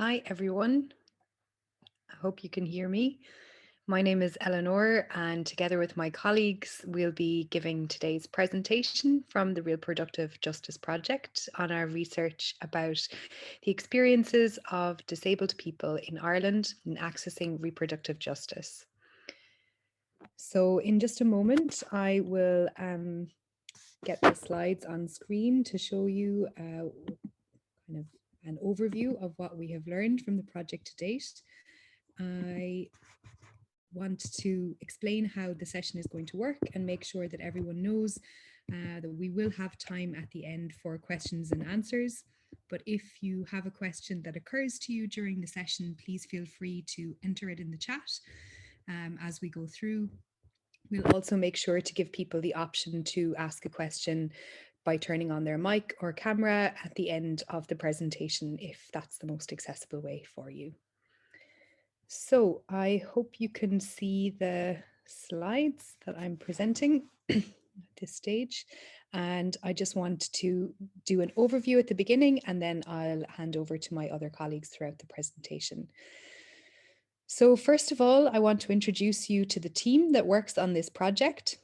Hi, everyone. I hope you can hear me. My name is Eleanor, and together with my colleagues, we'll be giving today's presentation from the Reproductive Justice Project on our research about the experiences of disabled people in Ireland in accessing reproductive justice. So in just a moment, I will get the slides on screen to show you kind of an overview of what we have learned from the project to date. I want to explain how the session is going to work and make sure that everyone knows that we will have time at the end for questions and answers. But if you have a question that occurs to you during the session, please feel free to enter it in the chat as we go through. We'll also make sure to give people the option to ask a question by turning on their mic or camera at the end of the presentation, if that's the most accessible way for you. So I hope you can see the slides that I'm presenting at this stage. And I just want to do an overview at the beginning, and then I'll hand over to my other colleagues throughout the presentation. So first of all, I want to introduce you to the team that works on this project.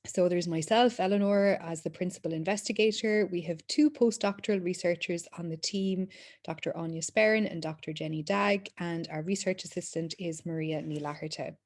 So there's myself, Eleanor, as the principal investigator. We have two postdoctoral researchers on the team, Dr. Anya Sperrin and Dr. Jenny Dagg, and our research assistant is Maria Ní-Laharta.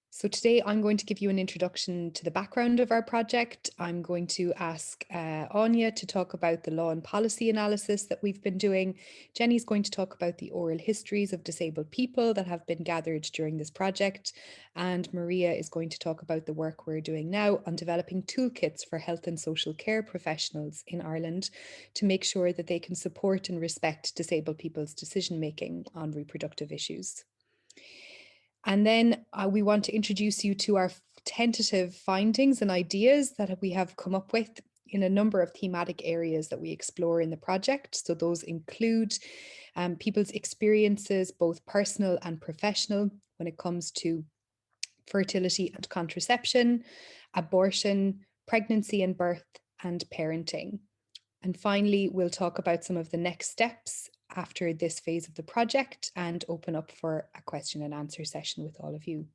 So today I'm going to give you an introduction to the background of our project. I'm going to ask Anya to talk about the law and policy analysis that we've been doing. Jenny's going to talk about the oral histories of disabled people that have been gathered during this project. And Maria is going to talk about the work we're doing now on developing toolkits for health and social care professionals in Ireland to make sure that they can support and respect disabled people's decision-making on reproductive issues. And then we want to introduce you to our tentative findings and ideas that we have come up with in a number of thematic areas that we explore in the project. So those include people's experiences, both personal and professional, when it comes to fertility and contraception, abortion, pregnancy and birth, and parenting. And finally, we'll talk about some of the next steps after this phase of the project and open up for a question and answer session with all of you.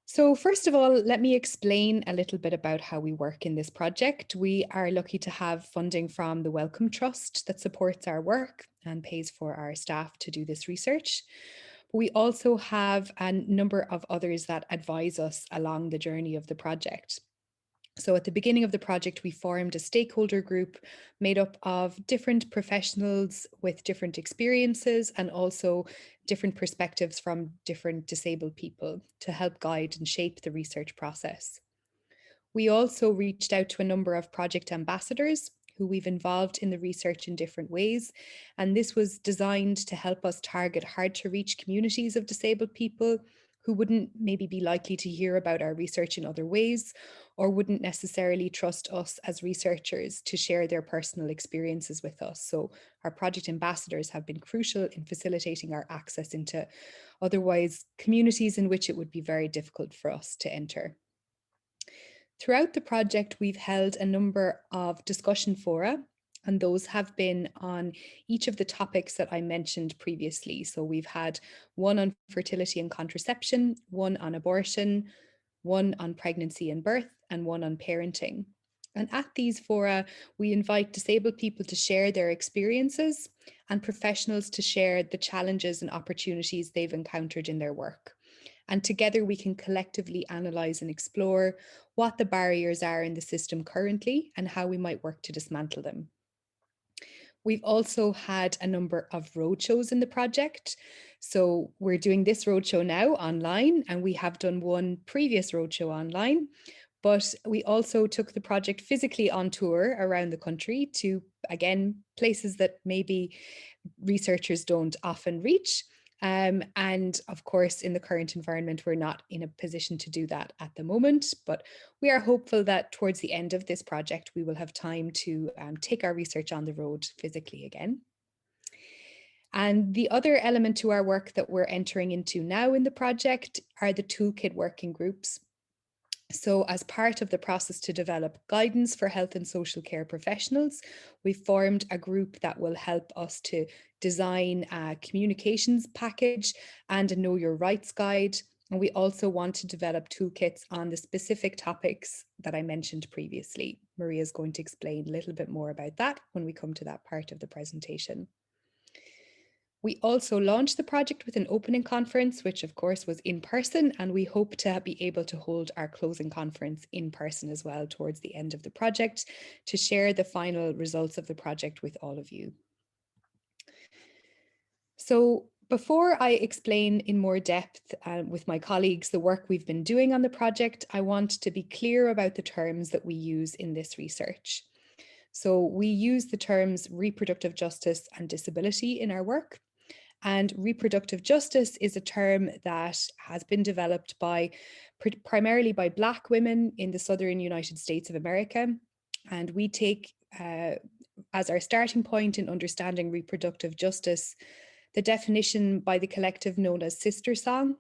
So first of all, let me explain a little bit about how we work in this project. We are lucky to have funding from the Wellcome Trust that supports our work and pays for our staff to do this research. We also have a number of others that advise us along the journey of the project. So at the beginning of the project, we formed a stakeholder group made up of different professionals with different experiences and also different perspectives from different disabled people to help guide and shape the research process. We also reached out to a number of project ambassadors who we've involved in the research in different ways. And this was designed to help us target hard to reach communities of disabled people who wouldn't maybe be likely to hear about our research in other ways, or wouldn't necessarily trust us as researchers to share their personal experiences with us. So our project ambassadors have been crucial in facilitating our access into otherwise communities in which it would be very difficult for us to enter. Throughout the project, we've held a number of discussion fora, and those have been on each of the topics that I mentioned previously. So we've had one on fertility and contraception, one on abortion, one on pregnancy and birth, and one on parenting. And at these fora, we invite disabled people to share their experiences and professionals to share the challenges and opportunities they've encountered in their work. And together we can collectively analyse and explore what the barriers are in the system currently and how we might work to dismantle them. We've also had a number of roadshows in the project. So we're doing this roadshow now online, and we have done one previous roadshow online. But we also took the project physically on tour around the country to, again, places that maybe researchers don't often reach. And of course, in the current environment, we're not in a position to do that at the moment, but we are hopeful that towards the end of this project, we will have time to take our research on the road physically again. And the other element to our work that we're entering into now in the project are the toolkit working groups. So as part of the process to develop guidance for health and social care professionals, we formed a group that will help us to design a communications package and a Know Your Rights guide. And we also want to develop toolkits on the specific topics that I mentioned previously. Maria is going to explain a little bit more about that when we come to that part of the presentation. We also launched the project with an opening conference, which of course was in person, and we hope to be able to hold our closing conference in person as well towards the end of the project to share the final results of the project with all of you. So before I explain in more depth with my colleagues the work we've been doing on the project, I want to be clear about the terms that we use in this research. So we use the terms reproductive justice and disability in our work. And reproductive justice is a term that has been developed primarily by Black women in the southern United States of America. And we take as our starting point in understanding reproductive justice the definition by the collective known as Sister Song,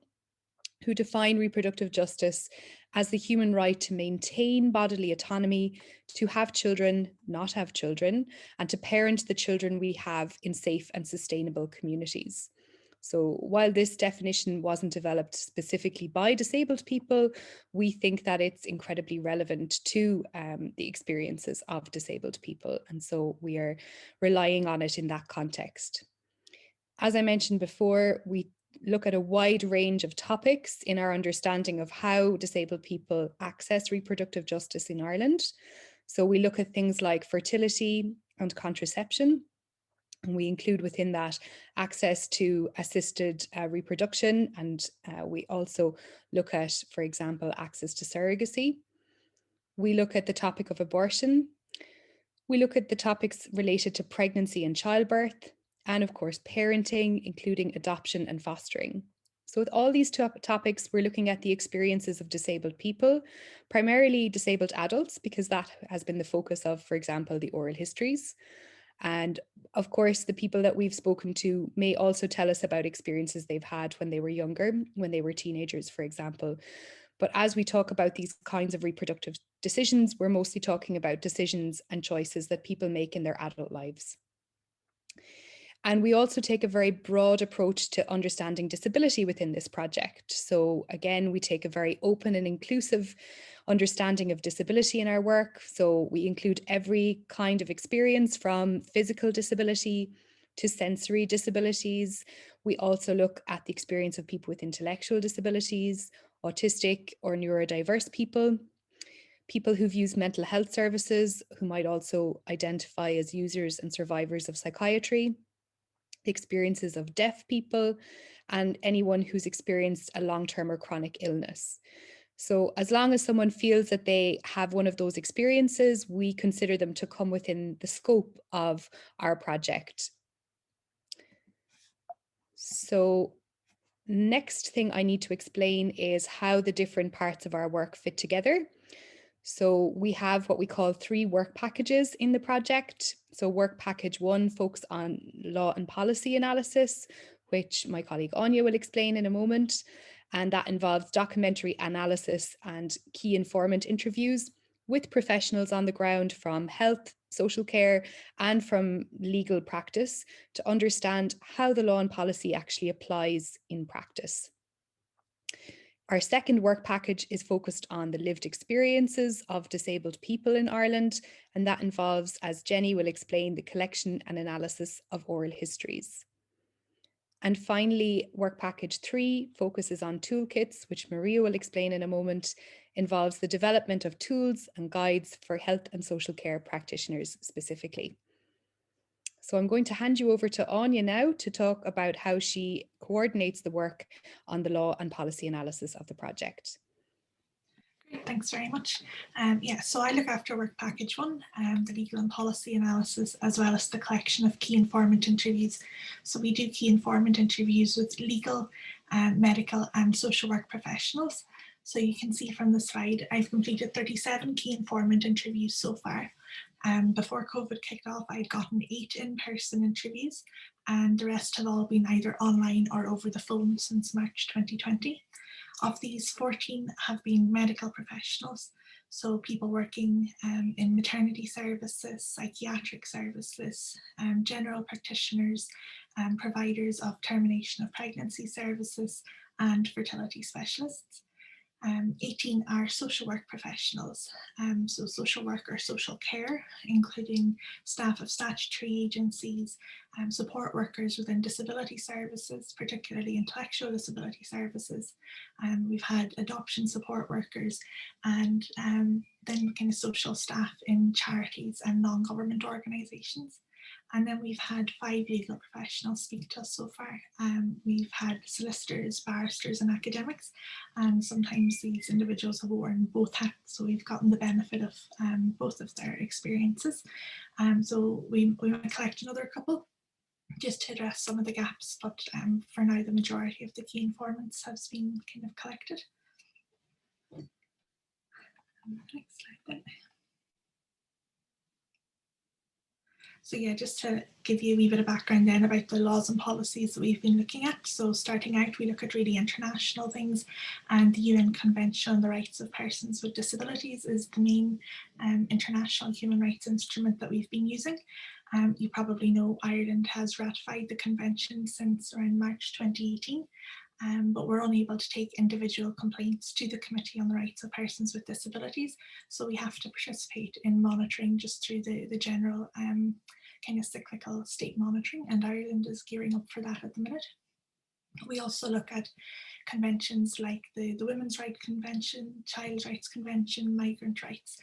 who define reproductive justice as the human right to maintain bodily autonomy, to have children, not have children, and to parent the children we have in safe and sustainable communities. So while this definition wasn't developed specifically by disabled people, we think that it's incredibly relevant to the experiences of disabled people. And so we are relying on it in that context. As I mentioned before, we look at a wide range of topics in our understanding of how disabled people access reproductive justice in Ireland. So we look at things like fertility and contraception, and we include within that access to assisted reproduction, and we also look at, for example, access to surrogacy. We look at the topic of abortion. We look at the topics related to pregnancy and childbirth, and of course, parenting, including adoption and fostering. So with all these topics, we're looking at the experiences of disabled people, primarily disabled adults, because that has been the focus of, for example, the oral histories. And of course, the people that we've spoken to may also tell us about experiences they've had when they were younger, when they were teenagers, for example. But as we talk about these kinds of reproductive decisions, we're mostly talking about decisions and choices that people make in their adult lives. And we also take a very broad approach to understanding disability within this project. So again, we take a very open and inclusive understanding of disability in our work. So we include every kind of experience from physical disability to sensory disabilities. We also look at the experience of people with intellectual disabilities, autistic or neurodiverse people, people who've used mental health services, who might also identify as users and survivors of psychiatry, the experiences of deaf people, and anyone who's experienced a long-term or chronic illness. So as long as someone feels that they have one of those experiences, we consider them to come within the scope of our project. So next thing I need to explain is how the different parts of our work fit together. So we have what we call 3 work packages in the project. So work package 1 focuses on law and policy analysis, which my colleague Anya will explain in a moment. And that involves documentary analysis and key informant interviews with professionals on the ground from health, social care, and from legal practice to understand how the law and policy actually applies in practice. Our second work package is focused on the lived experiences of disabled people in Ireland, and that involves, as Jenny will explain, the collection and analysis of oral histories. And finally, work package 3 focuses on toolkits, which Maria will explain in a moment, involves the development of tools and guides for health and social care practitioners specifically. So I'm going to hand you over to Anya now to talk about how she coordinates the work on the law and policy analysis of the project. Great, thanks very much. So I look after work package 1, the legal and policy analysis, as well as the collection of key informant interviews. So we do key informant interviews with legal, medical and social work professionals. So you can see from the slide, I've completed 37 key informant interviews so far. Before COVID kicked off, I'd gotten 8 in-person interviews, and the rest have all been either online or over the phone since March 2020. Of these, 14 have been medical professionals, so people working in maternity services, psychiatric services, general practitioners, providers of termination of pregnancy services, and fertility specialists. 18 are social work professionals, so social work or social care, including staff of statutory agencies, support workers within disability services, particularly intellectual disability services. We've had adoption support workers, and then kind of social staff in charities and non-government organisations. And then we've had 5 legal professionals speak to us so far. We've had solicitors, barristers and academics, and sometimes these individuals have worn both hats, so we've gotten the benefit of both of their experiences. So we might collect another couple just to address some of the gaps, but for now the majority of the key informants has been kind of collected. Next slide then. So yeah, just to give you a wee bit of background then about the laws and policies that we've been looking at. So starting out, we look at really international things, and the UN Convention on the Rights of Persons with Disabilities is the main international human rights instrument that we've been using. You probably know Ireland has ratified the convention since around March 2018. But we're unable to take individual complaints to the Committee on the Rights of Persons with Disabilities. So we have to participate in monitoring just through the general kind of cyclical state monitoring, and Ireland is gearing up for that at the minute. We also look at conventions like the Women's Rights Convention, Child Rights Convention, Migrant Rights,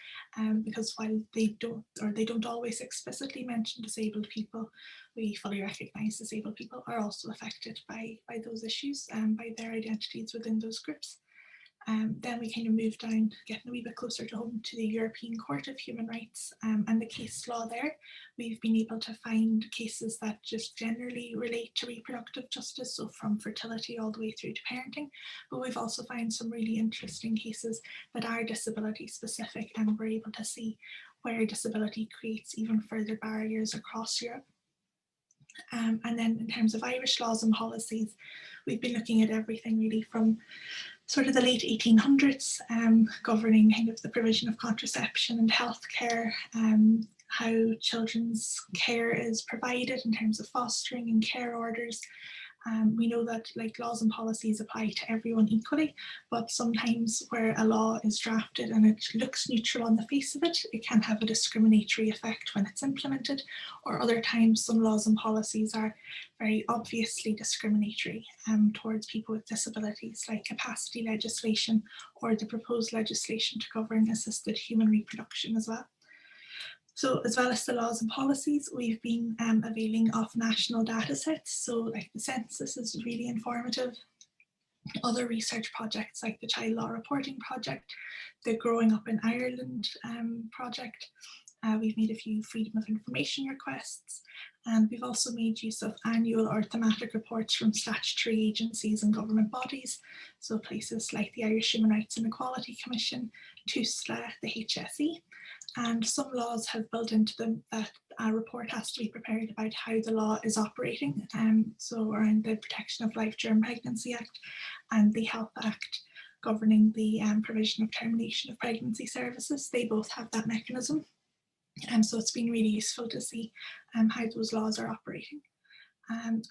because while they don't always explicitly mention disabled people, we fully recognise disabled people are also affected by those issues and by their identities within those groups. Then we kind of moved down, getting a wee bit closer to home, to the European Court of Human Rights and the case law there. We've been able to find cases that just generally relate to reproductive justice, so from fertility all the way through to parenting, but we've also found some really interesting cases that are disability specific, and we're able to see where disability creates even further barriers across Europe. And then in terms of Irish laws and policies, we've been looking at everything really from sort of the late 1800s, governing kind of the provision of contraception and healthcare, how children's care is provided in terms of fostering and care orders. We know that like laws and policies apply to everyone equally, but sometimes where a law is drafted and it looks neutral on the face of it, it can have a discriminatory effect when it's implemented, or other times some laws and policies are very obviously discriminatory towards people with disabilities, like capacity legislation or the proposed legislation to govern assisted human reproduction as well. So as well as the laws and policies, we've been availing of national data sets. So like the census is really informative. Other research projects like the Child Law Reporting Project, the Growing Up in Ireland project. We've made a few freedom of information requests, and we've also made use of annual or thematic reports from statutory agencies and government bodies. So places like the Irish Human Rights and Equality Commission, TUSLA, the HSE. And some laws have built into them that a report has to be prepared about how the law is operating. So around the Protection of Life During Pregnancy Act and the Health Act governing the provision of termination of pregnancy services, they both have that mechanism. So it's been really useful to see how those laws are operating.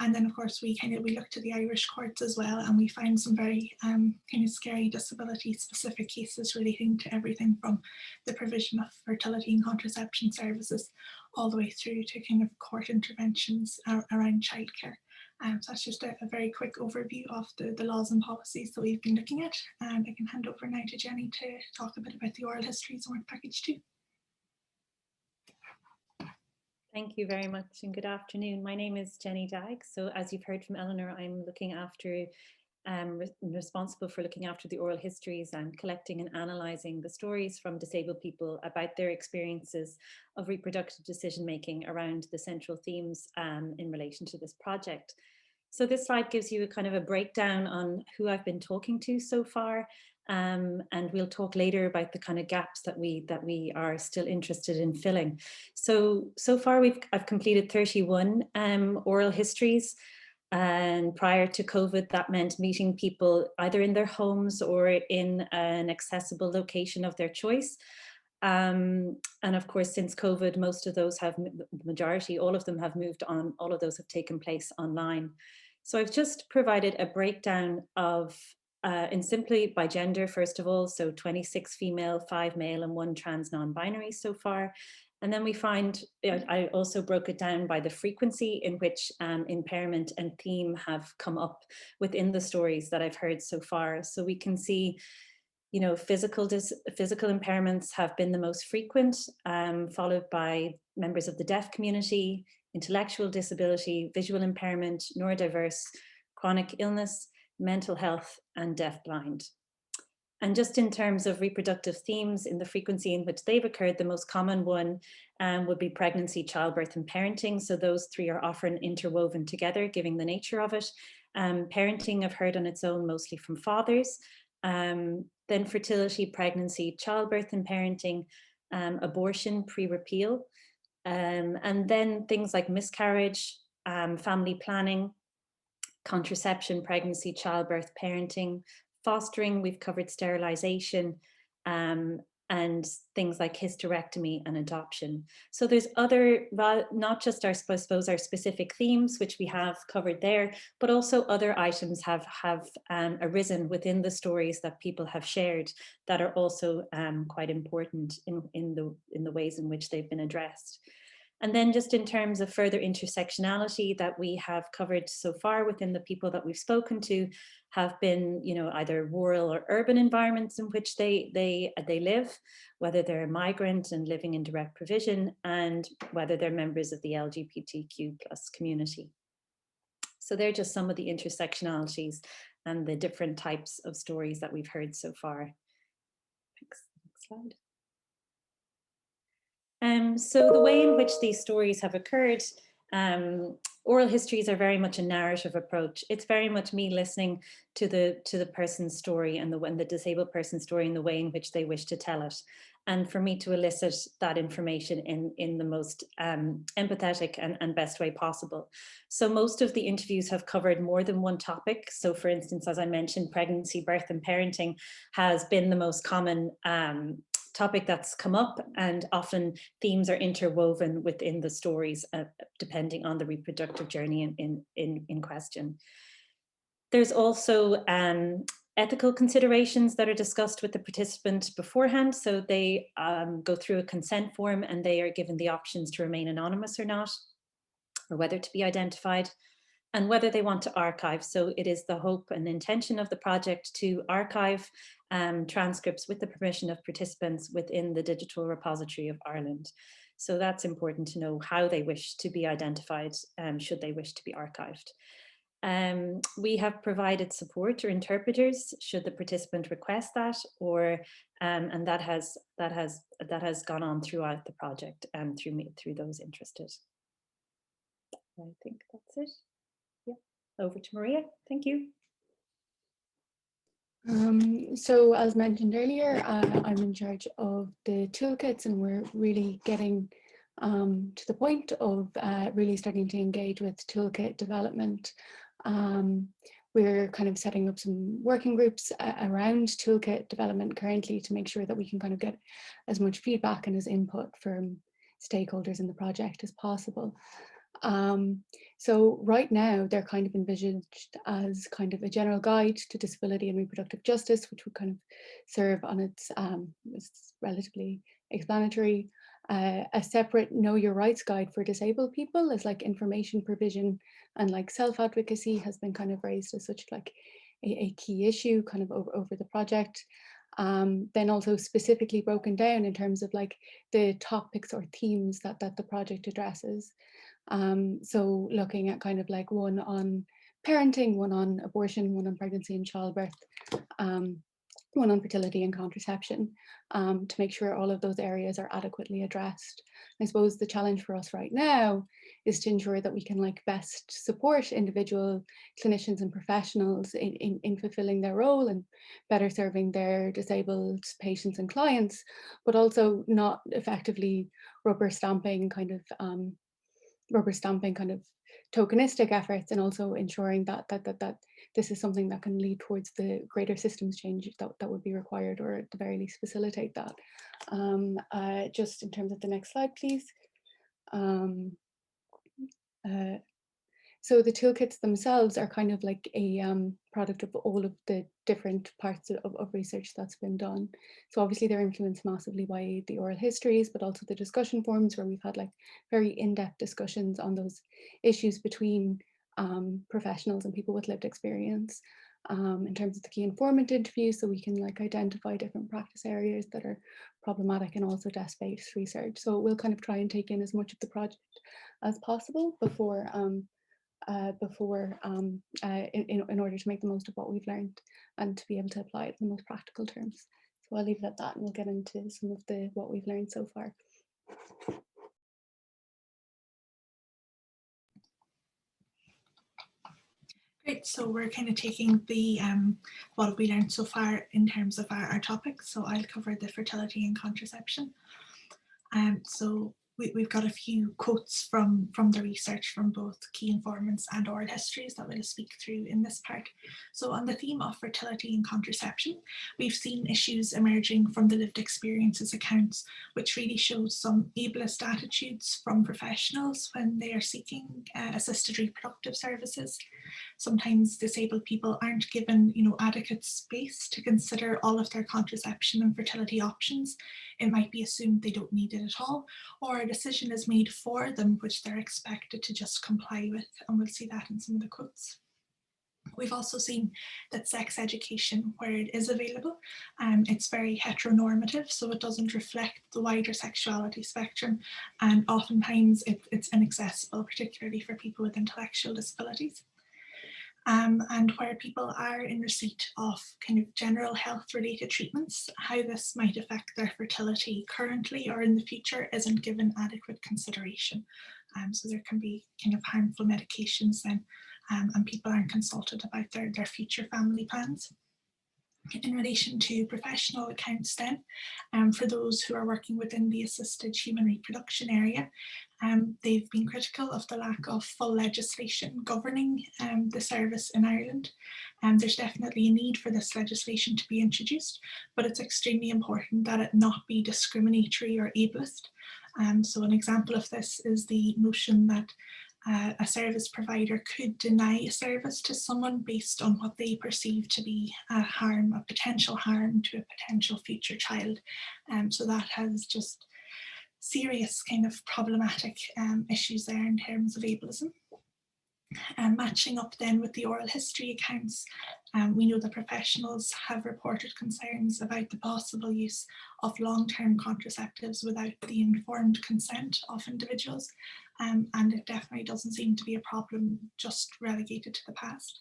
And then of course we looked at the Irish courts as well, and we found some very kind of scary disability specific cases relating to everything from the provision of fertility and contraception services all the way through to kind of court interventions around childcare. So that's just a very quick overview of the laws and policies that we've been looking at. I can hand over now to Jenny to talk a bit about the oral histories and work package 2. Thank you very much and good afternoon. My name is Jenny Dagg. So as you've heard from Eleanor, I'm looking after, responsible for looking after the oral histories and collecting and analysing the stories from disabled people about their experiences of reproductive decision making around the central themes in relation to this project. So this slide gives you a kind of a breakdown on who I've been talking to so far. And we'll talk later about the kind of gaps that we are still interested in filling. So far I've completed 31 oral histories, And prior to COVID, that meant meeting people either in their homes or in an accessible location of their choice. And of course, since COVID, most of those have, the majority, all of them have moved on, all of those have taken place online. So I've just provided a breakdown of, in simply by gender, first of all, so 26 female, 5 male, and 1 trans non-binary so far. And then we find, I also broke it down by the frequency in which impairment and theme have come up within the stories that I've heard so far. So we can see, you know, physical impairments have been the most frequent, followed by members of the deaf community, intellectual disability, visual impairment, neurodiverse, chronic illness, mental health, and deafblind. And just in terms of reproductive themes in the frequency in which they've occurred, the most common one would be pregnancy, childbirth, and parenting. So those 3 are often interwoven together, giving the nature of it. Parenting I've heard on its own, mostly from fathers. Then fertility, pregnancy, childbirth, and parenting, abortion, pre-repeal. And then things like miscarriage, family planning, contraception, pregnancy, childbirth, parenting, fostering, we've covered sterilization, and things like hysterectomy and adoption. So there's other, not just our, I suppose, our specific themes, which we have covered there, but also other items have arisen within the stories that people have shared that are also quite important in the ways in which they've been addressed. And then just in terms of further intersectionality that we have covered so far within the people that we've spoken to have been, you know, either rural or urban environments in which they live, whether they're migrant and living in direct provision, and whether they're members of the LGBTQ+ community. So they're just some of the intersectionalities and the different types of stories that we've heard so far. Next slide. So the way in which these stories have occurred, oral histories are very much a narrative approach. It's very much me listening to the person's story and the disabled person's story in the way in which they wish to tell it, and for me to elicit that information in the most empathetic and best way possible. So most of the interviews have covered more than one topic. So for instance, as I mentioned, pregnancy, birth, and parenting has been the most common topic that's come up, and often themes are interwoven within the stories depending on the reproductive journey in question. There's also ethical considerations that are discussed with the participant beforehand. So they go through a consent form and they are given the options to remain anonymous or not, or whether to be identified, and whether they want to archive. So it is the hope and intention of the project to archive transcripts with the permission of participants within the Digital Repository of Ireland. So that's important to know how they wish to be identified, should they wish to be archived. We have provided support or interpreters should the participant request that, or and that has gone on throughout the project and through those interested. I think that's it. Yeah, over to Maria. Thank you. So as mentioned earlier, I'm in charge of the toolkits, and we're really getting to the point of really starting to engage with toolkit development. We're kind of setting up some working groups around toolkit development currently to make sure that we can kind of get as much feedback and as input from stakeholders in the project as possible. So right now they're kind of envisaged as kind of a general guide to disability and reproductive justice, which would kind of serve on its relatively explanatory. A separate know your rights guide for disabled people is like information provision, and like self-advocacy has been kind of raised as such like a key issue kind of over the project. Then also specifically broken down in terms of like the topics or themes that the project addresses. So looking at kind of like one on parenting, one on abortion, one on pregnancy and childbirth, one on fertility and contraception, to make sure all of those areas are adequately addressed. I suppose the challenge for us right now is to ensure that we can like best support individual clinicians and professionals in fulfilling their role and better serving their disabled patients and clients, but also not effectively rubber stamping kind of rubber stamping kind of tokenistic efforts, and also ensuring that this is something that can lead towards the greater systems change that would be required, or at the very least facilitate that. Just in terms of the next slide, please. So the toolkits themselves are kind of like a product of all of the different parts of research that's been done. So obviously they're influenced massively by the oral histories, but also the discussion forums, where we've had like very in-depth discussions on those issues between professionals and people with lived experience. In terms of the key informant interviews, so we can like identify different practice areas that are problematic, and also desk-based research. So we'll kind of try and take in as much of the project as possible before in order to make the most of what we've learned and to be able to apply it in the most practical terms. So I'll leave it at that, and we'll get into some of what we've learned so far. Great, so we're kind of taking the what we learned so far in terms of our topics. So I'll cover the fertility and contraception. So we've got a few quotes from the research from both key informants and oral histories that we'll speak through in this part. So on the theme of fertility and contraception, we've seen issues emerging from the lived experiences accounts, which really shows some ableist attitudes from professionals when they are seeking assisted reproductive services. Sometimes disabled people aren't given, adequate space to consider all of their contraception and fertility options. It might be assumed they don't need it at all, or a decision is made for them which they're expected to just comply with, and we'll see that in some of the quotes. We've also seen that sex education, where it is available, it's very heteronormative, so it doesn't reflect the wider sexuality spectrum, and oftentimes it's inaccessible, particularly for people with intellectual disabilities. And where people are in receipt of kind of general health related treatments, how this might affect their fertility currently or in the future isn't given adequate consideration. So there can be kind of harmful medications then, and people aren't consulted about their future family plans. In relation to professional accounts then, for those who are working within the assisted human reproduction area, they've been critical of the lack of full legislation governing the service in Ireland. There's definitely a need for this legislation to be introduced, but it's extremely important that it not be discriminatory or ableist. So an example of this is the notion that a service provider could deny a service to someone based on what they perceive to be a potential harm to a potential future child. So that has just serious kind of problematic issues there in terms of ableism. And matching up then with the oral history accounts, we know that professionals have reported concerns about the possible use of long-term contraceptives without the informed consent of individuals, and it definitely doesn't seem to be a problem just relegated to the past.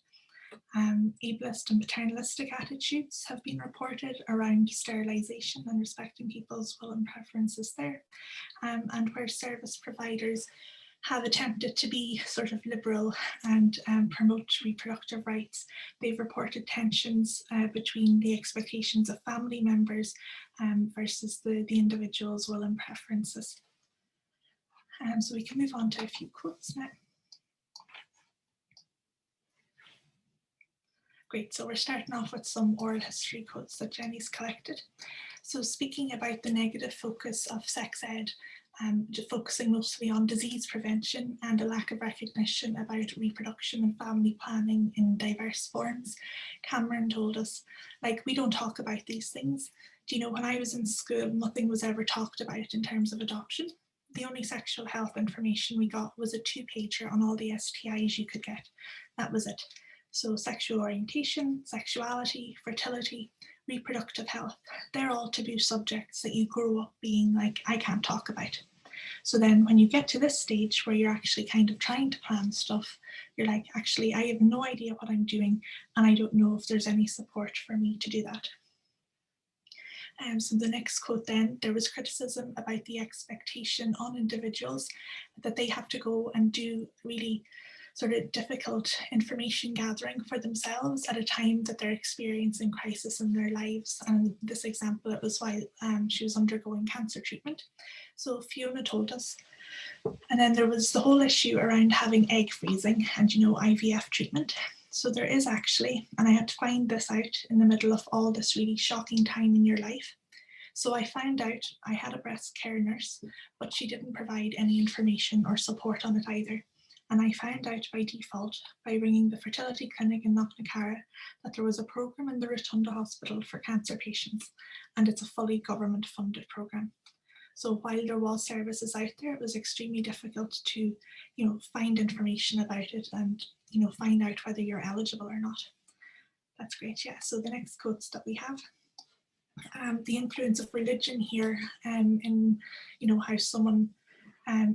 Ableist and paternalistic attitudes have been reported around sterilisation and respecting people's will and preferences there, and where service providers have attempted to be sort of liberal and promote reproductive rights. They've reported tensions between the expectations of family members versus the individual's will and preferences. So we can move on to a few quotes now. Great, so we're starting off with some oral history quotes that Jenny's collected. So speaking about the negative focus of sex ed, focusing mostly on disease prevention and a lack of recognition about reproduction and family planning in diverse forms, Cameron told us, like, we don't talk about these things. Do you know, when I was in school, nothing was ever talked about in terms of adoption. The only sexual health information we got was a 2-pager on all the STIs you could get. That was it. So sexual orientation, sexuality, fertility, reproductive health, they're all taboo subjects that you grow up being like, I can't talk about. So then when you get to this stage where you're actually kind of trying to plan stuff, you're like, actually, I have no idea what I'm doing, and I don't know if there's any support for me to do that. So the next quote then, there was criticism about the expectation on individuals that they have to go and do really sort of difficult information gathering for themselves at a time that they're experiencing crisis in their lives. And this example, it was while she was undergoing cancer treatment. So Fiona told us. And then there was the whole issue around having egg freezing and, you know, IVF treatment. So there is actually, and I had to find this out in the middle of all this really shocking time in your life. So I found out I had a breast care nurse, but she didn't provide any information or support on it either. And I found out by default, by ringing the fertility clinic in Knocknacarra, that there was a programme in the Rotunda Hospital for cancer patients, and it's a fully government funded programme. So while there was services out there, it was extremely difficult to, you know, find information about it and, you know, find out whether you're eligible or not. That's great, yeah. So the next quotes that we have, the influence of religion here in, you know, how someone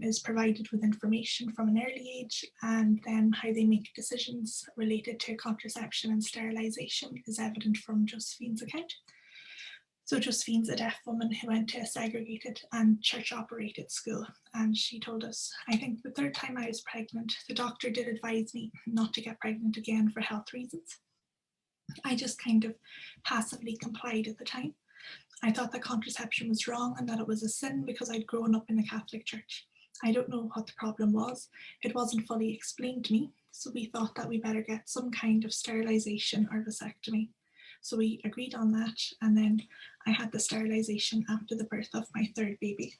is provided with information from an early age, and then how they make decisions related to contraception and sterilisation is evident from Josephine's account. So Josephine's a deaf woman who went to a segregated and church-operated school, and she told us, I think the third time I was pregnant, the doctor did advise me not to get pregnant again for health reasons. I just kind of passively complied at the time. I thought that contraception was wrong and that it was a sin because I'd grown up in the Catholic Church. I don't know what the problem was. It wasn't fully explained to me, so we thought that we better get some kind of sterilisation or vasectomy. So we agreed on that, and then I had the sterilisation after the birth of my third baby.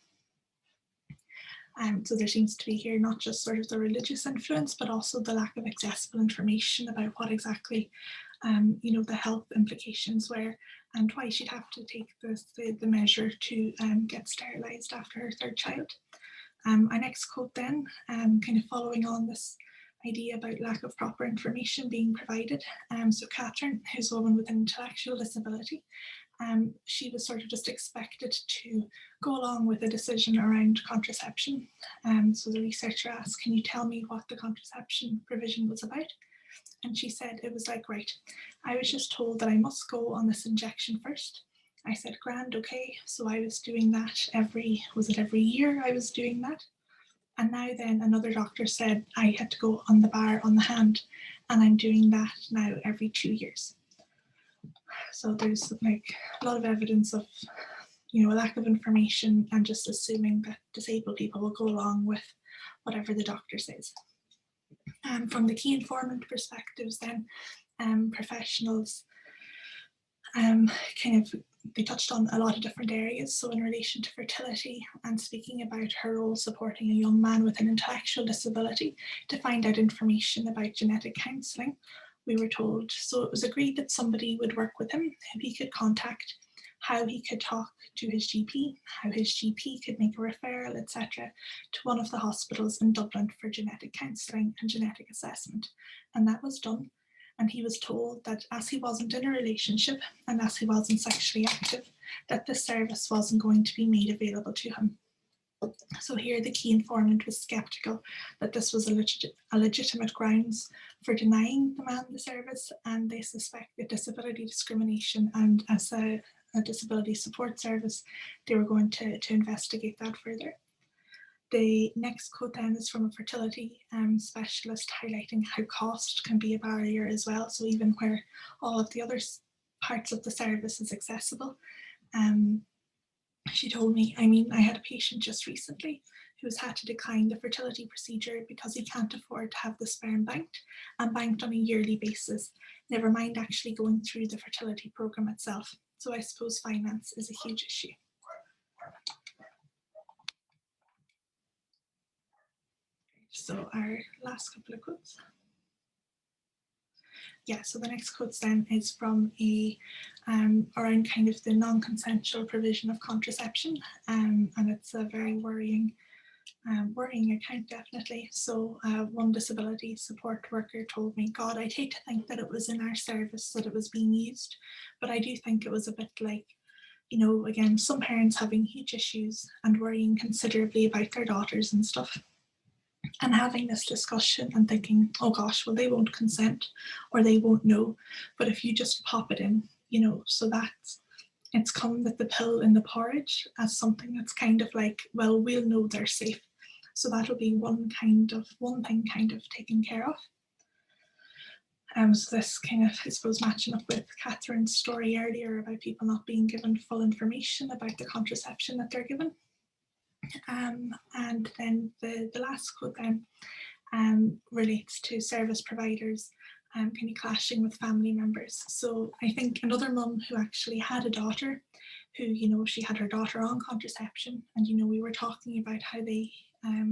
So there seems to be here not just sort of the religious influence, but also the lack of accessible information about what exactly, you know, the health implications were and why she'd have to take the measure to get sterilised after her third child. Our next quote then, kind of following on this idea about lack of proper information being provided. So Catherine, who's a woman with an intellectual disability, she was sort of just expected to go along with a decision around contraception. So the researcher asked, can you tell me what the contraception provision was about? And she said, it was like, right, I was just told that I must go on this injection first. I said, grand, okay. So I was doing that every year I was doing that? And now then another doctor said I had to go on the bar on the hand, and I'm doing that now every 2 years. So there's like a lot of evidence of, you know, a lack of information and just assuming that disabled people will go along with whatever the doctor says. From the key informant perspectives then, professionals they touched on a lot of different areas. So in relation to fertility and speaking about her role supporting a young man with an intellectual disability to find out information about genetic counselling, we were told. So it was agreed that somebody would work with him, who he could contact, how he could talk to his GP, how his GP could make a referral, etc., to one of the hospitals in Dublin for genetic counselling and genetic assessment. And that was done. And he was told that as he wasn't in a relationship and as he wasn't sexually active, that this service wasn't going to be made available to him. So here the key informant was sceptical that this was a legitimate grounds for denying the man the service, and they suspected disability discrimination, and as a disability support service, they were going to investigate that further. The next quote then is from a fertility specialist highlighting how cost can be a barrier as well. So even where all of the other parts of the service is accessible. She told me, I had a patient just recently who has had to decline the fertility procedure because he can't afford to have the sperm banked and banked on a yearly basis, never mind actually going through the fertility programme itself. So I suppose finance is a huge issue. So our last couple of quotes. Yeah, so the next quotes then is from a around kind of the non-consensual provision of contraception, and it's a very worrying account, definitely. So one disability support worker told me, God, I'd hate to think that it was in our service that it was being used, but I do think it was a bit like, you know, again, some parents having huge issues and worrying considerably about their daughters and stuff. And having this discussion and thinking, oh gosh, well, they won't consent or they won't know. But if you just pop it in, you know, so that's, it's come with the pill in the porridge as something that's kind of like, well, we'll know they're safe. So that'll be one thing kind of taken care of. So this kind of, I suppose, matching up with Catherine's story earlier about people not being given full information about the contraception that they're given. And then the last quote then relates to service providers kind of clashing with family members. So I think another mum who actually had a daughter who, she had her daughter on contraception, and, we were talking about how they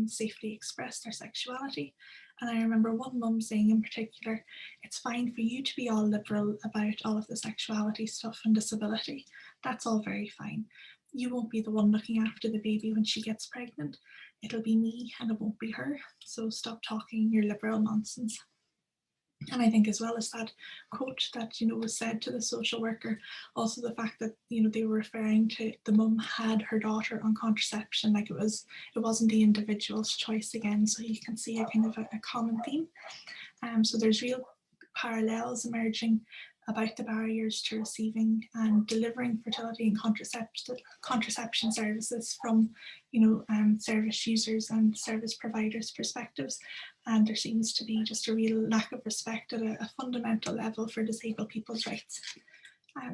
safely express their sexuality. And I remember one mum saying in particular, it's fine for you to be all liberal about all of the sexuality stuff and disability. That's all very fine. You won't be the one looking after the baby when she gets pregnant. It'll be me and it won't be her. So stop talking your liberal nonsense. And I think as well as that quote that, was said to the social worker, also the fact that, they were referring to the mum had her daughter on contraception, like it wasn't the individual's choice again. So you can see a kind of a common theme. So there's real parallels emerging about the barriers to receiving and delivering fertility and contraception services from, service users and service providers' perspectives. And there seems to be just a real lack of respect at a fundamental level for disabled people's rights.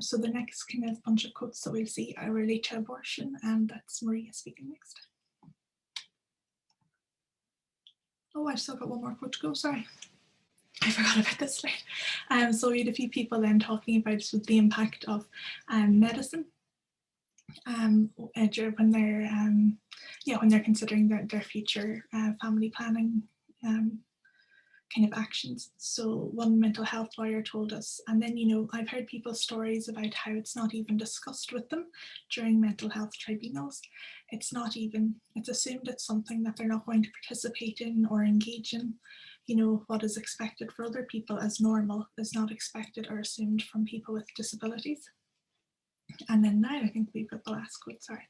So the next kind of bunch of quotes that we'll see are relate to abortion, and that's Maria speaking next. Oh, I've still got one more quote to go, sorry. I forgot about this slide. So we had a few people then talking about the impact of medicine when they're considering their future family planning kind of actions. So one mental health lawyer told us, and then, I've heard people's stories about how it's not even discussed with them during mental health tribunals. It's assumed it's something that they're not going to participate in or engage in. What is expected for other people as normal is not expected or assumed from people with disabilities. And then now I think we've got the last quote, sorry.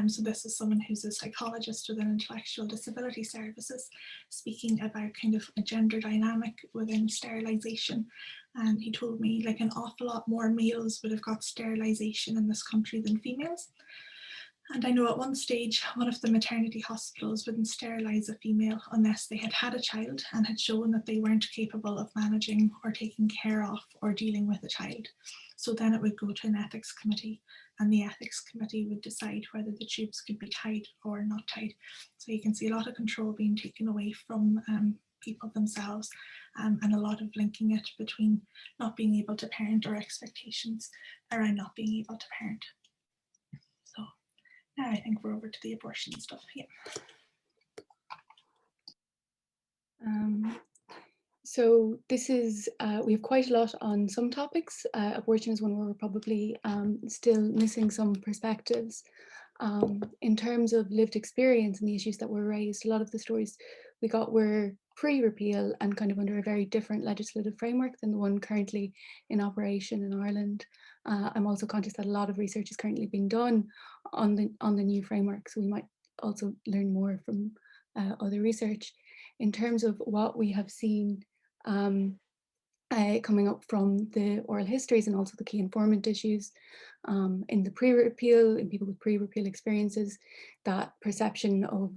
So this is someone who's a psychologist within intellectual disability services, speaking about kind of a gender dynamic within sterilisation. And he told me like an awful lot more males would have got sterilisation in this country than females. And I know at one stage, one of the maternity hospitals wouldn't sterilise a female unless they had had a child and had shown that they weren't capable of managing or taking care of or dealing with a child. So then it would go to an ethics committee, and the ethics committee would decide whether the tubes could be tied or not tied. So you can see a lot of control being taken away from people themselves, and a lot of linking it between not being able to parent or expectations around not being able to parent. So now I think we're over to the abortion stuff. Yeah. So this is, we have quite a lot on some topics. Abortion is one where we're probably still missing some perspectives. In terms of lived experience and the issues that were raised, a lot of the stories we got were pre-repeal and kind of under a very different legislative framework than the one currently in operation in Ireland. I'm also conscious that a lot of research is currently being done on the new framework, so we might also learn more from other research. In terms of what we have seen coming up from the oral histories and also the key informant issues in the pre-repeal, in people with pre-repeal experiences, that perception of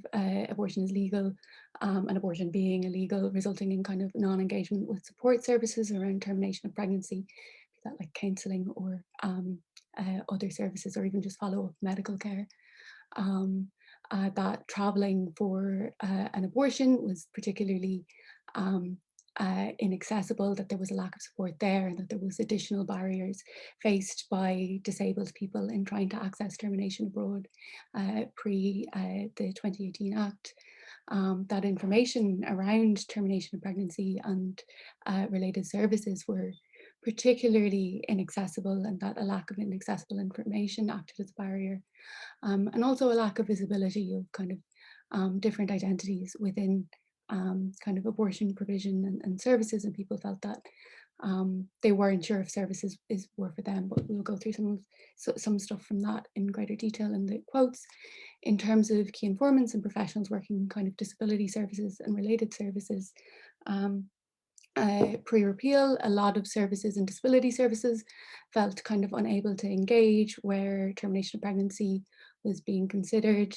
abortion as legal and abortion being illegal, resulting in kind of non-engagement with support services around termination of pregnancy, be that like counselling or other services, or even just follow-up medical care. That travelling for an abortion was particularly inaccessible, that there was a lack of support there, and that there was additional barriers faced by disabled people in trying to access termination abroad pre the 2018 Act. That information around termination of pregnancy and related services were particularly inaccessible, and that a lack of inaccessible information acted as a barrier. And also a lack of visibility of kind of different identities within kind of abortion provision and services, and people felt that they weren't sure if services were for them, but we'll go through some stuff from that in greater detail in the quotes. In terms of key informants and professionals working in kind of disability services and related services, pre-repeal, a lot of services and disability services felt kind of unable to engage where termination of pregnancy was being considered.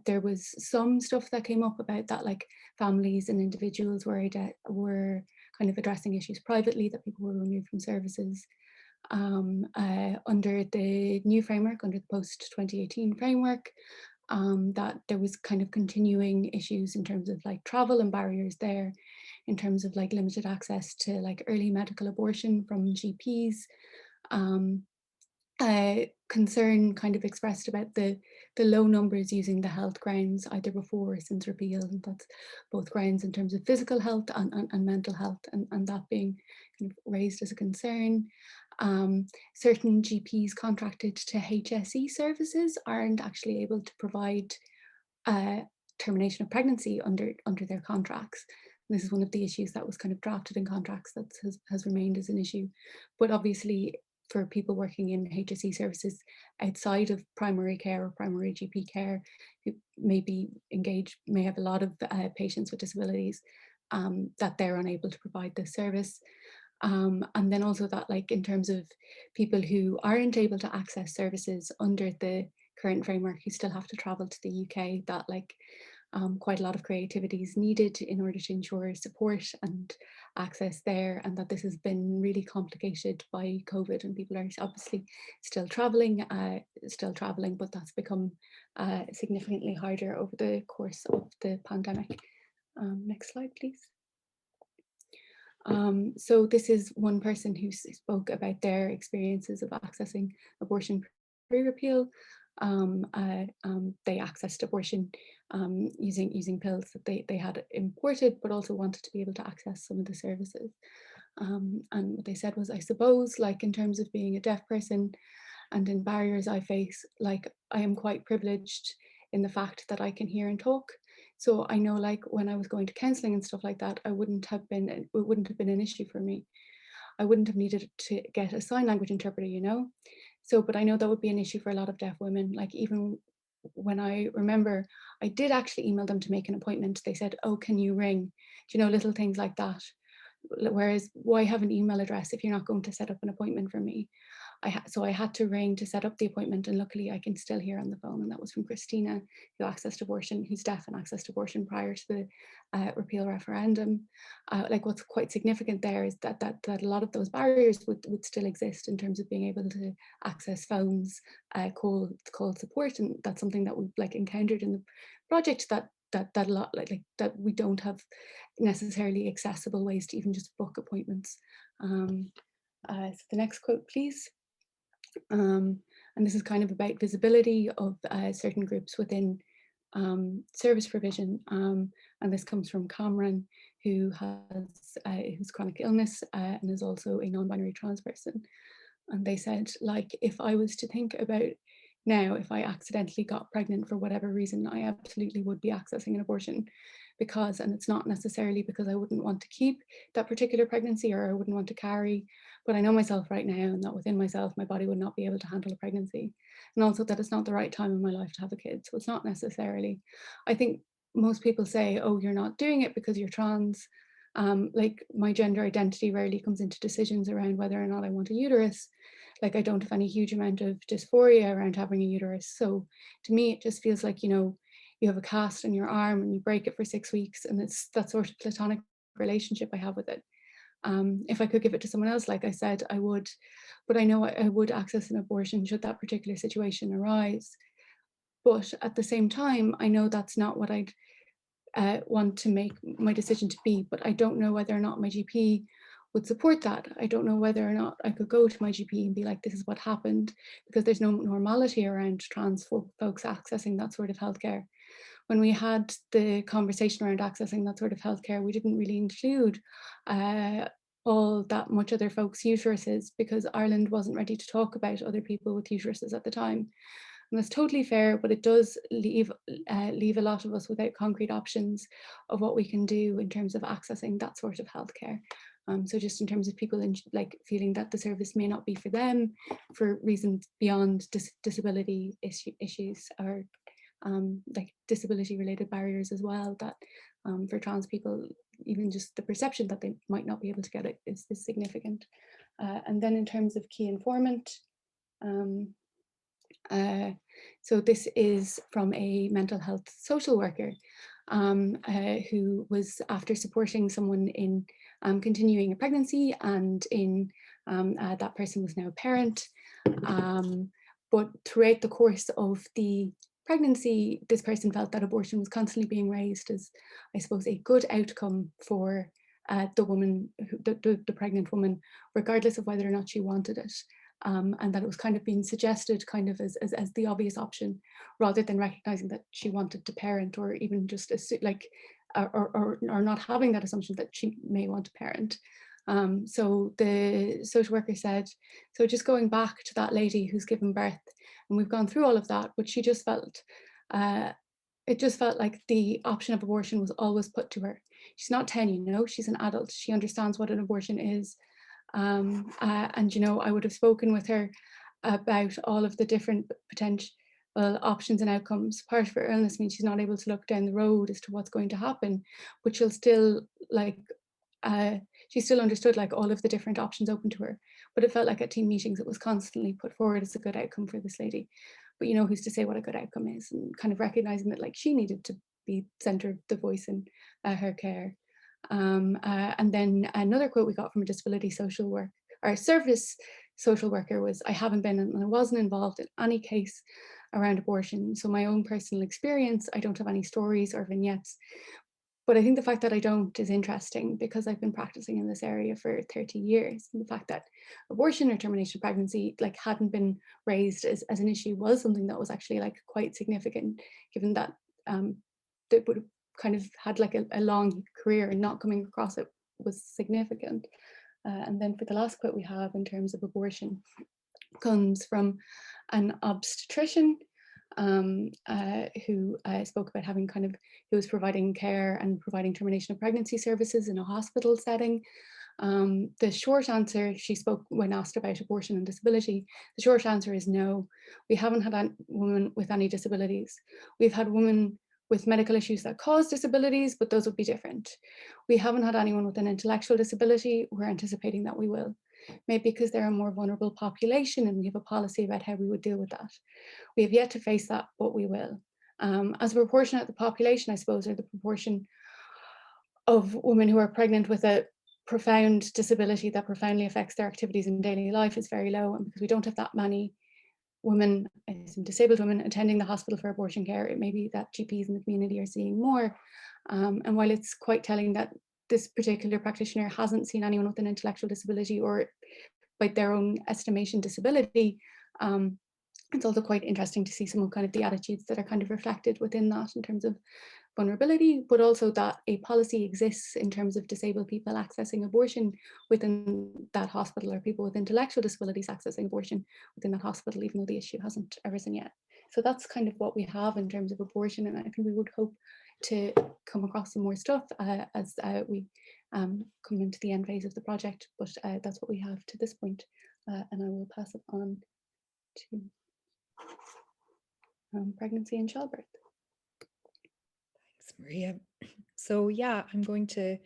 There was some stuff that came up about that, like families and individuals were kind of addressing issues privately, that people were removed from services. Under the new framework, under the post-2018 framework, that there was kind of continuing issues in terms of like travel and barriers there, in terms of like limited access to like early medical abortion from GPs. Concern kind of expressed about the low numbers using the health grounds either before or since repeal, and that's both grounds in terms of physical health and mental health, and that being kind of raised as a concern. Certain GPs contracted to HSE services aren't actually able to provide termination of pregnancy under their contracts. And this is one of the issues that was kind of drafted in contracts that has remained as an issue. But obviously, for people working in HSE services outside of primary care or primary GP care, who may have a lot of patients with disabilities, that they're unable to provide this service. And then also that, like, in terms of people who aren't able to access services under the current framework, who still have to travel to the UK, that like quite a lot of creativity is needed in order to ensure support and access there, and that this has been really complicated by COVID, and people are obviously still traveling, but that's become significantly harder over the course of the pandemic. Next slide, please. So this is one person who spoke about their experiences of accessing abortion pre-repeal. They accessed abortion using pills that they had imported, but also wanted to be able to access some of the services. And what they said was, I suppose, like in terms of being a deaf person and in barriers I face, like I am quite privileged in the fact that I can hear and talk. So I know, like when I was going to counselling and stuff like that, it wouldn't have been an issue for me. I wouldn't have needed to get a sign language interpreter, you know. So, but I know that would be an issue for a lot of deaf women. Like even when I remember, I did actually email them to make an appointment. They said, "Oh, can you ring?" Do you know, little things like that. Whereas, why have an email address if you're not going to set up an appointment for me? So I had to ring to set up the appointment, and luckily I can still hear on the phone, and that was from Christina, who accessed abortion, who's deaf and accessed abortion prior to the repeal referendum. Like what's quite significant there is that a lot of those barriers would still exist in terms of being able to access phones, call support, and that's something that we've like encountered in the project, that a lot like that we don't have necessarily accessible ways to even just book appointments. So the next quote, please. And this is kind of about visibility of certain groups within service provision. And this comes from Cameron, who has who's chronic illness and is also a non-binary trans person. And they said, like, if I was to think about now, if I accidentally got pregnant for whatever reason, I absolutely would be accessing an abortion, because, and it's not necessarily because I wouldn't want to keep that particular pregnancy or I wouldn't want to carry, but I know myself right now, and that within myself, my body would not be able to handle a pregnancy. And also that it's not the right time in my life to have a kid. So it's not necessarily, I think most people say, oh, you're not doing it because you're trans. Like my gender identity rarely comes into decisions around whether or not I want a uterus. Like I don't have any huge amount of dysphoria around having a uterus. So to me, it just feels like, you know, you have a cast on your arm and you break it for 6 weeks, and it's that sort of platonic relationship I have with it. If I could give it to someone else, like I said, I would, but I know I would access an abortion should that particular situation arise. But at the same time, I know that's not what I'd want to make my decision to be, but I don't know whether or not my GP would support that. I don't know whether or not I could go to my GP and be like, this is what happened, because there's no normality around trans folks accessing that sort of healthcare. When we had the conversation around accessing that sort of healthcare, we didn't really include all that much other folks' uteruses, because Ireland wasn't ready to talk about other people with uteruses at the time. And that's totally fair, but it does leave a lot of us without concrete options of what we can do in terms of accessing that sort of healthcare. So just in terms of people like feeling that the service may not be for them for reasons beyond disability issues, or like disability related barriers as well, that for trans people, even just the perception that they might not be able to get it is significant. And then in terms of key informant, so this is from a mental health social worker who was, after supporting someone in continuing a pregnancy, and in that person was now a parent, but throughout the course of the pregnancy, this person felt that abortion was constantly being raised as, I suppose, a good outcome for the woman, the pregnant woman, regardless of whether or not she wanted it. And that it was kind of being suggested kind of as the obvious option, rather than recognizing that she wanted to parent, or even just like, or not having that assumption that she may want to parent. So the social worker said, so just going back to that lady who's given birth, and we've gone through all of that, but she just felt, it just felt like the option of abortion was always put to her. She's not 10, you know, she's an adult. She understands what an abortion is. And, you know, I would have spoken with her about all of the different potential options and outcomes. Part of her illness means she's not able to look down the road as to what's going to happen, but she'll still like, she still understood like all of the different options open to her. But it felt like at team meetings, it was constantly put forward as a good outcome for this lady. But, you know, who's to say what a good outcome is, and kind of recognizing that like she needed to be center of the voice in her care. And then another quote we got from a disability social work or service social worker was, I haven't been and I wasn't involved in any case around abortion. So my own personal experience, I don't have any stories or vignettes. But I think the fact that I don't is interesting, because I've been practicing in this area for 30 years. And the fact that abortion or termination of pregnancy like hadn't been raised as an issue was something that was actually like quite significant, given that that would have kind of had like a long career, and not coming across it was significant. And then for the last quote we have in terms of abortion comes from an obstetrician who spoke about having kind of, who was providing care and providing termination of pregnancy services in a hospital setting. The short answer, she spoke when asked about abortion and disability, the short answer is no. We haven't had a woman with any disabilities. We've had women with medical issues that cause disabilities, but those would be different. We haven't had anyone with an intellectual disability. We're anticipating that we will. Maybe because they're a more vulnerable population and we have a policy about how we would deal with that. We have yet to face that, but we will. As a proportion of the population, I suppose, or the proportion of women who are pregnant with a profound disability that profoundly affects their activities in daily life is very low. And because we don't have that many women, disabled women, attending the hospital for abortion care, it may be that GPs in the community are seeing more. And while it's quite telling that this particular practitioner hasn't seen anyone with an intellectual disability, or by their own estimation disability, it's also quite interesting to see some of kind of the attitudes that are kind of reflected within that in terms of vulnerability, but also that a policy exists in terms of disabled people accessing abortion within that hospital, or people with intellectual disabilities accessing abortion within that hospital, even though the issue hasn't arisen yet. So that's kind of what we have in terms of abortion, and I think we would hope to come across some more stuff as we come into the end phase of the project, but that's what we have to this point, and I will pass it on to pregnancy and childbirth. Thanks, Maria. So yeah, I'm going to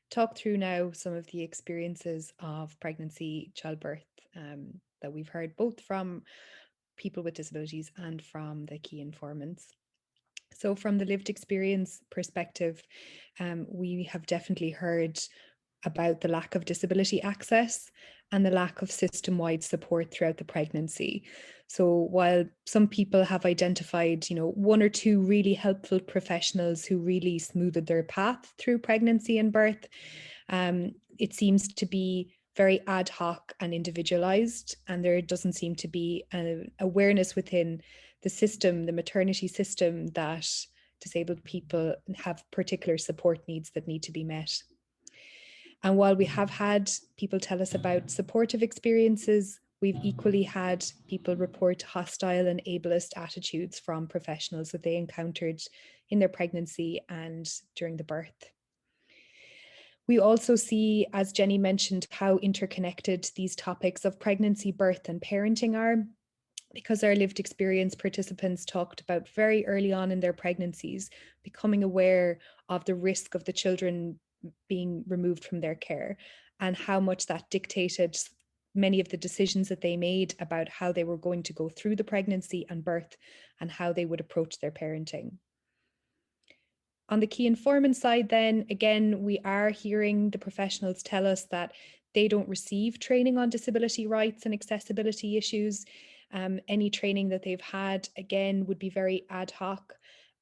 talk through now some of the experiences of pregnancy, childbirth that we've heard both from people with disabilities and from the key informants. So from the lived experience perspective, we have definitely heard about the lack of disability access and the lack of system-wide support throughout the pregnancy. So while some people have identified, you know, one or two really helpful professionals who really smoothed their path through pregnancy and birth, it seems to be very ad hoc and individualized, and there doesn't seem to be an awareness within the system, the maternity system, that disabled people have particular support needs that need to be met. And while we have had people tell us about supportive experiences, we've equally had people report hostile and ableist attitudes from professionals that they encountered in their pregnancy and during the birth. We also see, as Jenny mentioned, how interconnected these topics of pregnancy, birth, and parenting are, because our lived experience participants talked about very early on in their pregnancies becoming aware of the risk of the children being removed from their care, and how much that dictated many of the decisions that they made about how they were going to go through the pregnancy and birth and how they would approach their parenting. On the key informant side, then, again, we are hearing the professionals tell us that they don't receive training on disability rights and accessibility issues. Any training that they've had, again, would be very ad hoc,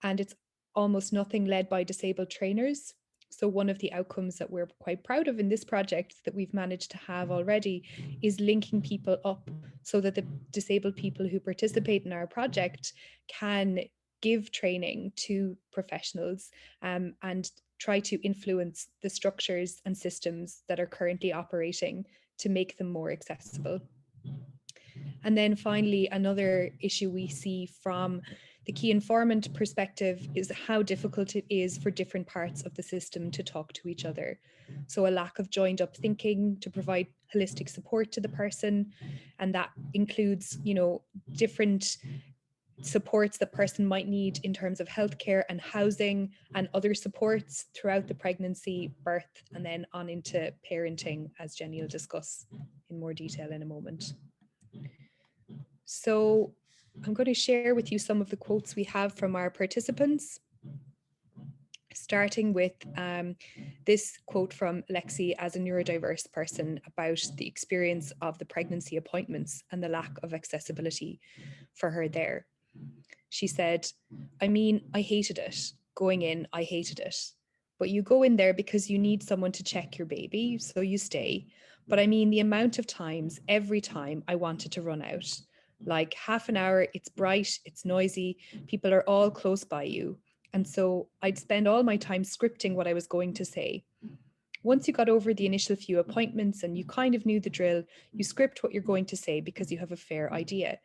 and it's almost nothing led by disabled trainers. So one of the outcomes that we're quite proud of in this project that we've managed to have already is linking people up so that the disabled people who participate in our project can give training to professionals and try to influence the structures and systems that are currently operating to make them more accessible. And then finally, another issue we see from the key informant perspective is how difficult it is for different parts of the system to talk to each other. So a lack of joined up thinking to provide holistic support to the person. And that includes, different supports the person might need in terms of healthcare and housing and other supports throughout the pregnancy, birth, and then on into parenting, as Jenny will discuss in more detail in a moment. So I'm going to share with you some of the quotes we have from our participants, starting with this quote from Lexi as a neurodiverse person about the experience of the pregnancy appointments and the lack of accessibility for her there. She said, I hated it. Going in, I hated it. But you go in there because you need someone to check your baby, so you stay. But the amount of times, every time I wanted to run out. Like half an hour, it's bright, it's noisy, people are all close by you. And so I'd spend all my time scripting what I was going to say. Once you got over the initial few appointments and you kind of knew the drill, you script what you're going to say because you have a fair idea.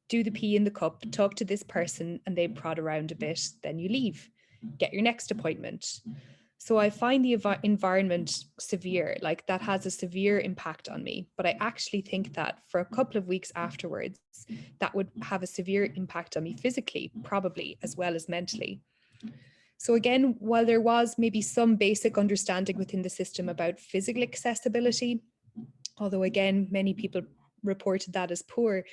Do the pee in the cup, talk to this person, and they prod around a bit, then you leave. Get your next appointment. So I find the environment severe, like that has a severe impact on me. But I actually think that for a couple of weeks afterwards, that would have a severe impact on me physically, probably, as well as mentally. So again, while there was maybe some basic understanding within the system about physical accessibility, although again, many people reported that as poor,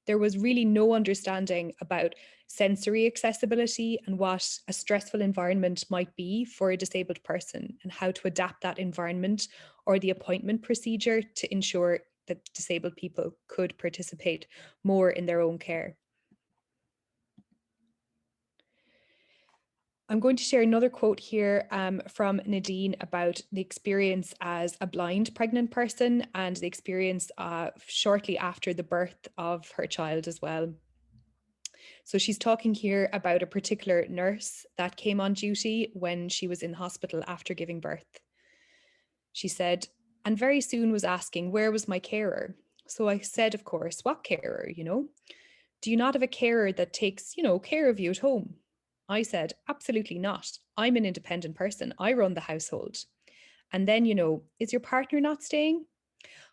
there was really no understanding about sensory accessibility and what a stressful environment might be for a disabled person and how to adapt that environment or the appointment procedure to ensure that disabled people could participate more in their own care. I'm going to share another quote here from Nadine about the experience as a blind pregnant person and the experience shortly after the birth of her child as well. So she's talking here about a particular nurse that came on duty when she was in hospital after giving birth. She said, and very soon was asking, where was my carer? So I said, of course, what carer, Do you not have a carer that takes, care of you at home? I said, absolutely not. I'm an independent person. I run the household. And then, is your partner not staying?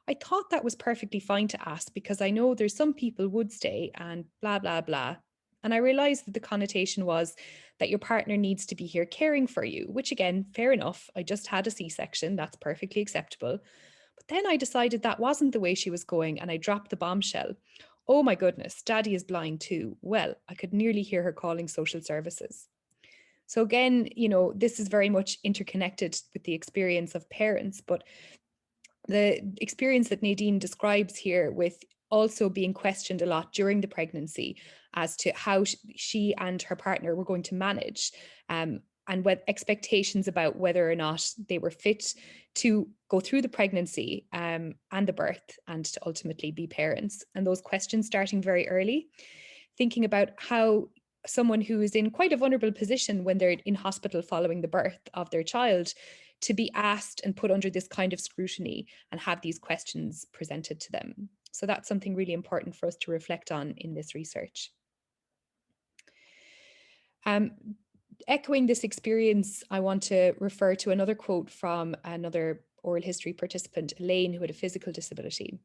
I thought that was perfectly fine to ask because I know there's some people would stay and blah, blah, blah. And I realized that the connotation was that your partner needs to be here caring for you, which again, fair enough. I just had a C-section. That's perfectly acceptable. But then I decided that wasn't the way she was going and I dropped the bombshell. Oh my goodness, Daddy is blind too. Well, I could nearly hear her calling social services. So again, this is very much interconnected with the experience of parents, but the experience that Nadine describes here with also being questioned a lot during the pregnancy as to how she and her partner were going to manage and what expectations about whether or not they were fit to go through the pregnancy and the birth and to ultimately be parents. And those questions starting very early, thinking about how someone who is in quite a vulnerable position when they're in hospital following the birth of their child to be asked and put under this kind of scrutiny and have these questions presented to them. So that's something really important for us to reflect on in this research. Echoing this experience, I want to refer to another quote from another oral history participant, Elaine, who had a physical disability.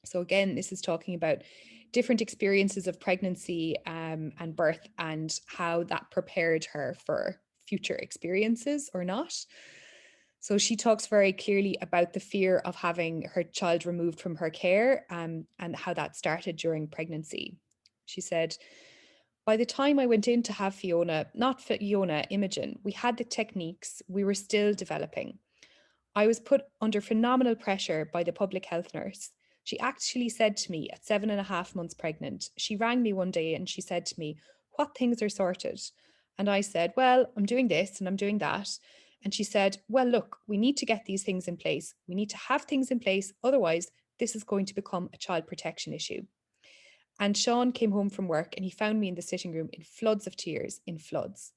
So again, this is talking about different experiences of pregnancy and birth and how that prepared her for future experiences or not. So she talks very clearly about the fear of having her child removed from her care and how that started during pregnancy. She said, by the time I went in to have Imogen, we had the techniques, we were still developing. I was put under phenomenal pressure by the public health nurse. She actually said to me at 7.5 months pregnant, she rang me one day and she said to me, "What things are sorted?" And I said, "Well, I'm doing this and I'm doing that." And she said, "Well, look, we need to get these things in place. We need to have things in place. Otherwise, this is going to become a child protection issue." And Sean came home from work and he found me in the sitting room in floods of tears, in floods.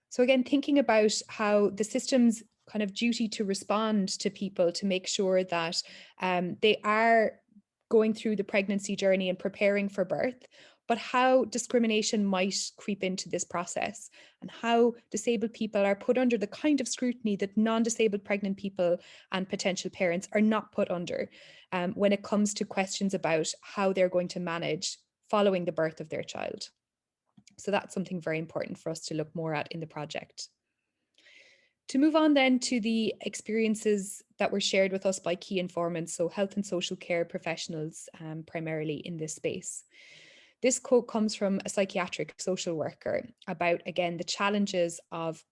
So again, thinking about how the system's kind of duty to respond to people to make sure that they are going through the pregnancy journey and preparing for birth, but how discrimination might creep into this process and how disabled people are put under the kind of scrutiny that non-disabled pregnant people and potential parents are not put under when it comes to questions about how they're going to manage following the birth of their child. So that's something very important for us to look more at in the project. To move on then to the experiences that were shared with us by key informants, so health and social care professionals primarily in this space. This quote comes from a psychiatric social worker about, again, the challenges of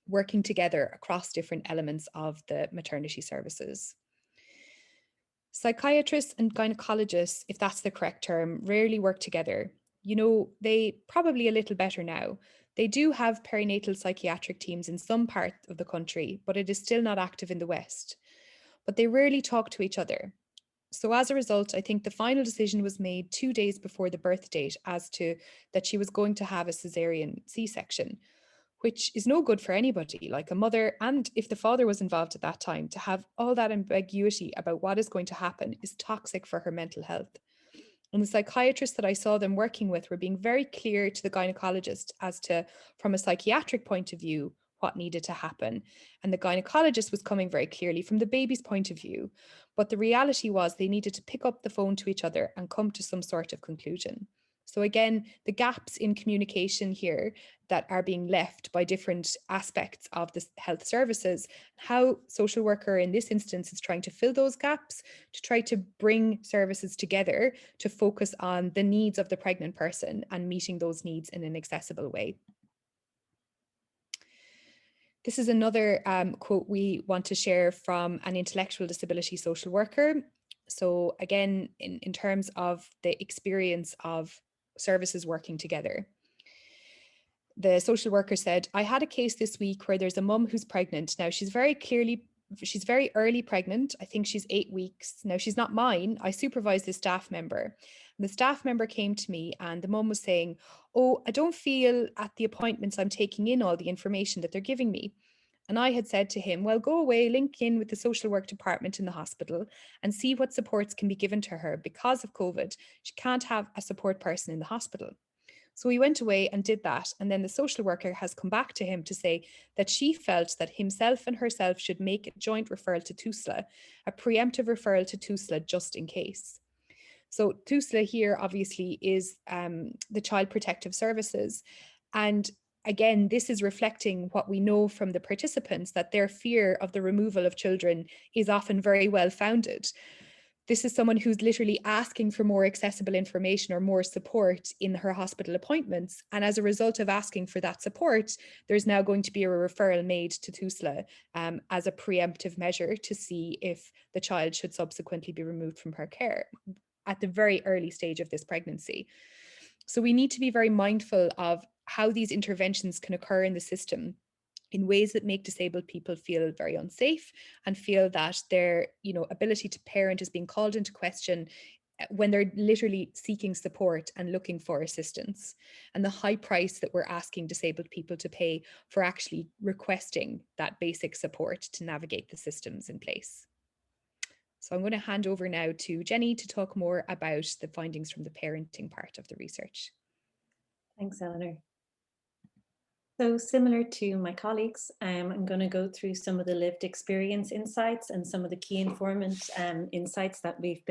working together across different elements of the maternity services. Psychiatrists and gynecologists, if that's the correct term, rarely work together. You know, they probably a little better now. They do have perinatal psychiatric teams in some parts of the country, but it is still not active in the West. But they rarely talk to each other. So as a result, I think the final decision was made 2 days before the birth date as to that she was going to have a cesarean C-section, which is no good for anybody, like a mother, and if the father was involved at that time, to have all that ambiguity about what is going to happen is toxic for her mental health. And the psychiatrists that I saw them working with were being very clear to the gynecologist as to, from a psychiatric point of view, what needed to happen. And the gynecologist was coming very clearly from the baby's point of view. But the reality was they needed to pick up the phone to each other and come to some sort of conclusion. So again, the gaps in communication here that are being left by different aspects of the health services, how social worker in this instance is trying to fill those gaps to try to bring services together to focus on the needs of the pregnant person and meeting those needs in an accessible way. This is another quote we want to share from an intellectual disability social worker. So again, in terms of the experience of services working together. The social worker said, "I had a case this week where there's a mum who's pregnant. Now she's very early pregnant. I think she's 8 weeks. Now she's not mine. I supervise this staff member. And the staff member came to me and the mum was saying, 'Oh, I don't feel at the appointments I'm taking in all the information that they're giving me.' And I had said to him, 'Well, go away, link in with the social work department in the hospital and see what supports can be given to her. Because of COVID, she can't have a support person in the hospital.' So he went away and did that. And then the social worker has come back to him to say that she felt that himself and herself should make a joint referral to TUSLA, a preemptive referral to TUSLA just in case. So TUSLA here obviously is the Child Protective Services. And again, this is reflecting what we know from the participants, that their fear of the removal of children is often very well founded. This is someone who's literally asking for more accessible information or more support in her hospital appointments. And as a result of asking for that support, there's now going to be a referral made to TUSLA as a preemptive measure to see if the child should subsequently be removed from her care at the very early stage of this pregnancy. So we need to be very mindful of how these interventions can occur in the system in ways that make disabled people feel very unsafe and feel that their ability to parent is being called into question when they're literally seeking support and looking for assistance, and the high price that we're asking disabled people to pay for actually requesting that basic support to navigate the systems in place. So I'm going to hand over now to Jenny to talk more about the findings from the parenting part of the research. Thanks, Eleanor. So similar to my colleagues, I'm going to go through some of the lived experience insights and some of the key informant insights that we've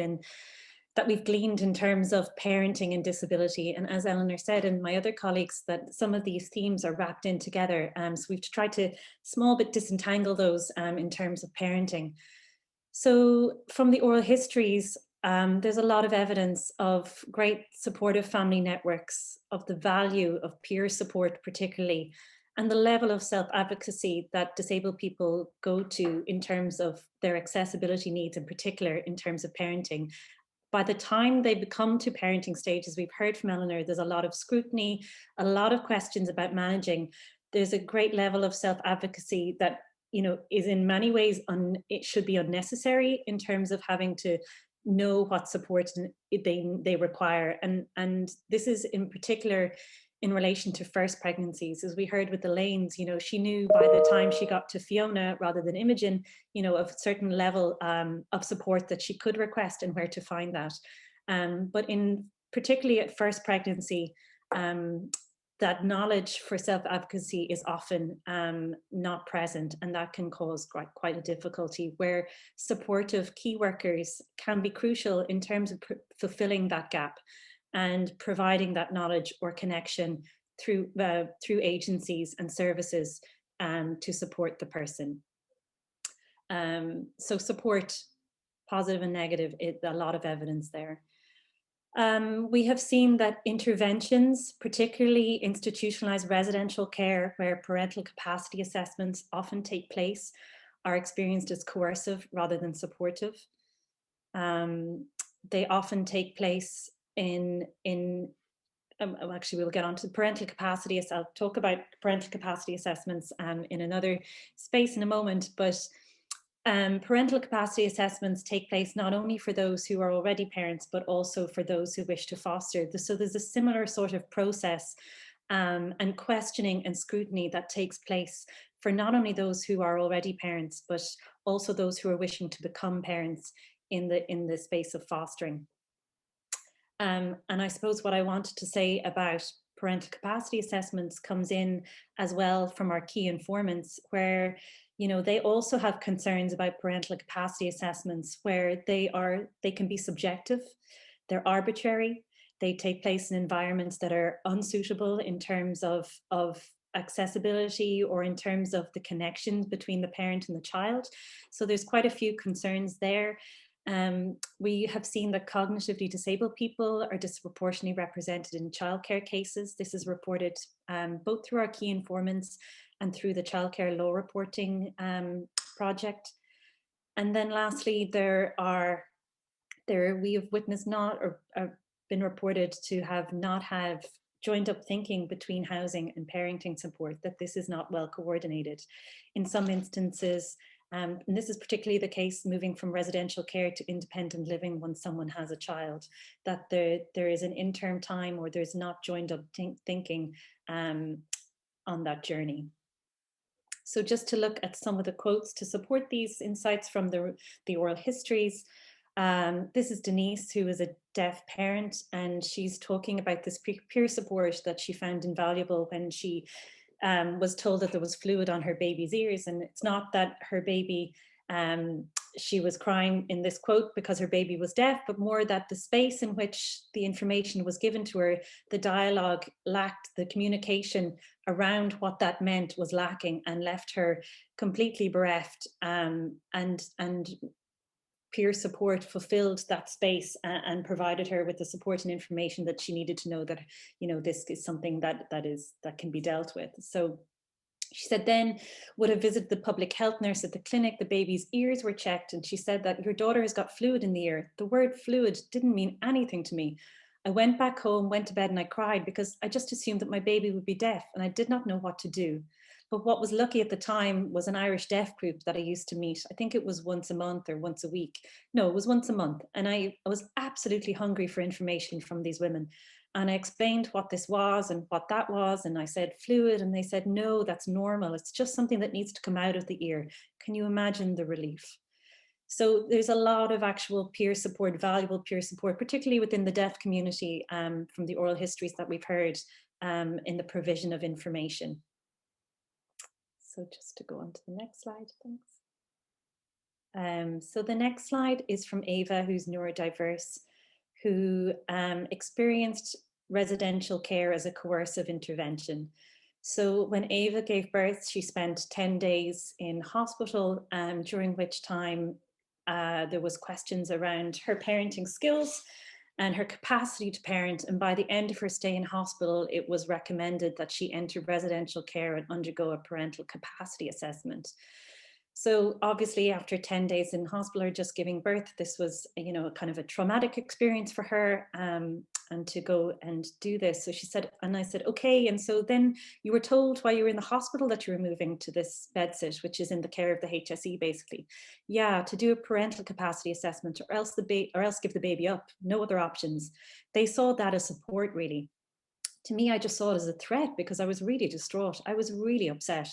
gleaned in terms of parenting and disability. And as Eleanor said, and my other colleagues, that some of these themes are wrapped in together. So we've tried to small bit disentangle those in terms of parenting. So from the oral histories, there's a lot of evidence of great supportive family networks, of the value of peer support particularly, and the level of self-advocacy that disabled people go to in terms of their accessibility needs, in particular in terms of parenting, by the time they become to parenting stage, as we've heard from Eleanor, there's a lot of scrutiny, a lot of questions about managing. There's a great level of self-advocacy that, you know, is in many ways, it should be unnecessary in terms of having to know what support they require. And this is in particular in relation to first pregnancies. As we heard with the Lanes, you know, she knew by the time she got to Fiona rather than Imogen, you know, of a certain level of support that she could request and where to find that. But in particularly at first pregnancy, that knowledge for self-advocacy is often not present, and that can cause quite a difficulty, where supportive key workers can be crucial in terms of fulfilling that gap and providing that knowledge or connection through agencies and services to support the person. So support, positive and negative, a lot of evidence there. We have seen that interventions, particularly institutionalized residential care, where parental capacity assessments often take place, are experienced as coercive rather than supportive. They often take place actually we'll get on to parental capacity. I'll talk about parental capacity assessments in another space in a moment, but parental capacity assessments take place not only for those who are already parents, but also for those who wish to foster. So there's a similar sort of process and questioning and scrutiny that takes place for not only those who are already parents, but also those who are wishing to become parents in the space of fostering. And I suppose what I wanted to say about parental capacity assessments comes in as well from our key informants, where, you know, they also have concerns about parental capacity assessments, where they can be subjective, they're arbitrary, they take place in environments that are unsuitable in terms of accessibility or in terms of the connections between the parent and the child. So there's quite a few concerns there. We have seen that cognitively disabled people are disproportionately represented in childcare cases. This is reported both through our key informants and through the childcare law reporting project. And then lastly, we have witnessed been reported to have not have joined up thinking between housing and parenting support, that this is not well coordinated. In some instances, and this is particularly the case moving from residential care to independent living when someone has a child, that there is an interim time or there's not joined up thinking on that journey. So just to look at some of the quotes to support these insights from the oral histories. This is Denise, who is a deaf parent, and she's talking about this peer support that she found invaluable when she was told that there was fluid on her baby's ears. And it's not that her baby, she was crying in this quote because her baby was deaf, but more that the space in which the information was given to her, the dialogue lacked, the communication around what that meant was lacking, and left her completely bereft. And peer support fulfilled that space and provided her with the support and information that she needed to know that, you know, this is something that can be dealt with. So she said then would have visited the public health nurse at the clinic. The baby's ears were checked, and she said that your daughter has got fluid in the ear. The word fluid didn't mean anything to me. I went back home, went to bed, and I cried because I just assumed that my baby would be deaf, and I did not know what to do. But what was lucky at the time was an Irish deaf group that I used to meet. I think it was once a month or once a week. No, it was once a month. And I was absolutely hungry for information from these women. And I explained what this was and what that was. And I said fluid, and they said, no, that's normal. It's just something that needs to come out of the ear. Can you imagine the relief? So there's a lot of actual peer support, valuable peer support, particularly within the deaf community from the oral histories that we've heard in the provision of information. So just to go on to the next slide, thanks. So the next slide is from Ava, who's neurodiverse, who experienced residential care as a coercive intervention. So when Ava gave birth, she spent 10 days in hospital, during which time there was questions around her parenting skills and her capacity to parent. And by the end of her stay in hospital, it was recommended that she enter residential care and undergo a parental capacity assessment. So obviously after 10 days in hospital or just giving birth, this was, you know, kind of a traumatic experience for her, and to go and do this. So she said, and I said, okay. And so then you were told while you were in the hospital that you were moving to this bedsit, which is in the care of the HSE basically. Yeah, to do a parental capacity assessment, or else give the baby up, no other options. They saw that as support really. To me, I just saw it as a threat because I was really distraught. I was really upset.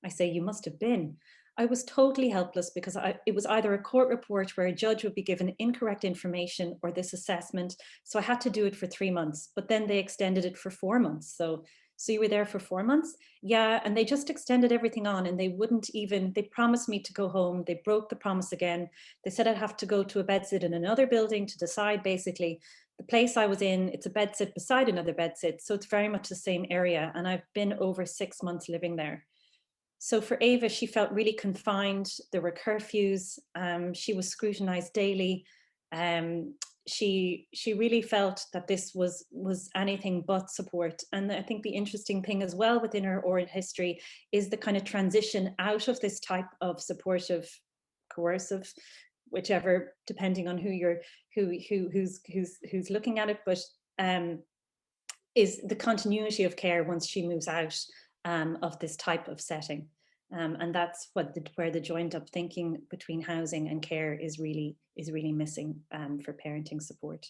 I say, you must have been. I was totally helpless because it was either a court report where a judge would be given incorrect information or this assessment. So I had to do it for 3 months, but then they extended it for 4 months. So you were there for 4 months? Yeah, and they just extended everything on, and they wouldn't even, they promised me to go home. They broke the promise again. They said I'd have to go to a bedsit in another building to decide basically. The place I was in, it's a bedsit beside another bedsit. So it's very much the same area. And I've been over 6 months living there. So for Ava, she felt really confined. There were curfews. She was scrutinized daily. She really felt that this was anything but support. And I think the interesting thing as well within her oral history is the kind of transition out of this type of supportive, coercive, whichever, depending on who's looking at it, but is the continuity of care once she moves out of this type of setting. And that's where the joined up thinking between housing and care is really missing for parenting support.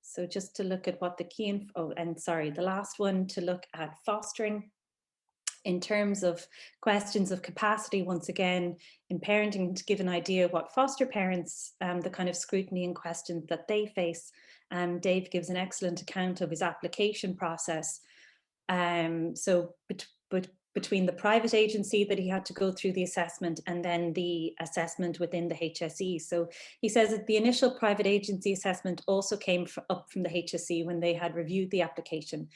So just to look at what the key, the last one, to look at fostering in terms of questions of capacity. Once again, in parenting, to give an idea what foster parents, the kind of scrutiny and questions that they face. Dave gives an excellent account of his application process. Between the private agency that he had to go through the assessment and then the assessment within the HSE. So he says that the initial private agency assessment also came up from the HSE when they had reviewed the application.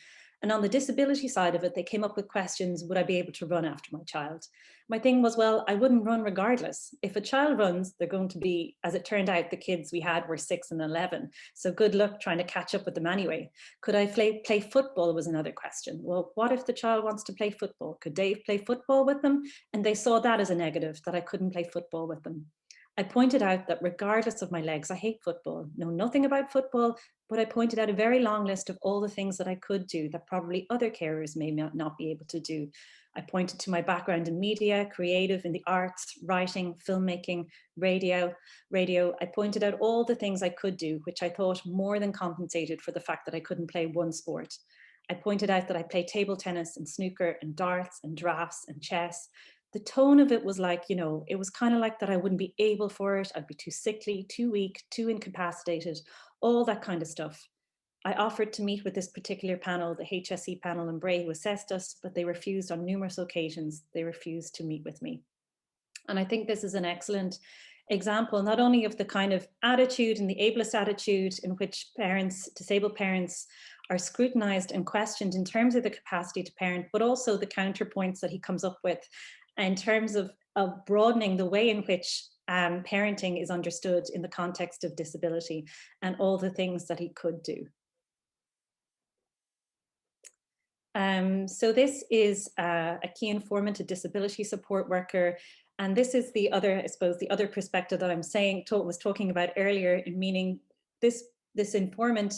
And on the disability side of it, they came up with questions, would I be able to run after my child? My thing was, well, I wouldn't run regardless. If a child runs, they're going to be, as it turned out, the kids we had were 6 and 11. So good luck trying to catch up with them anyway. Could I play football was another question. Well, what if the child wants to play football? Could Dave play football with them? And they saw that as a negative, that I couldn't play football with them. I pointed out that regardless of my legs, I hate football, know nothing about football, but I pointed out a very long list of all the things that I could do that probably other carers may not be able to do. I pointed to my background in media, creative, in the arts, writing, filmmaking, radio. I pointed out all the things I could do, which I thought more than compensated for the fact that I couldn't play one sport. I pointed out that I play table tennis and snooker and darts and drafts and chess. The tone of it was like, you know, it was kind of like that I wouldn't be able for it. I'd be too sickly, too weak, too incapacitated, all that kind of stuff. I offered to meet with this particular panel, the HSE panel in Bray, who assessed us, but they refused on numerous occasions. They refused to meet with me. And I think this is an excellent example, not only of the kind of attitude and the ableist attitude in which parents, disabled parents, are scrutinized and questioned in terms of the capacity to parent, but also the counterpoints that he comes up with in terms of broadening the way in which parenting is understood in the context of disability and all the things that he could do. So this is a key informant, a disability support worker. And this is the other, I suppose, the other perspective that I'm was talking about earlier, in meaning this informant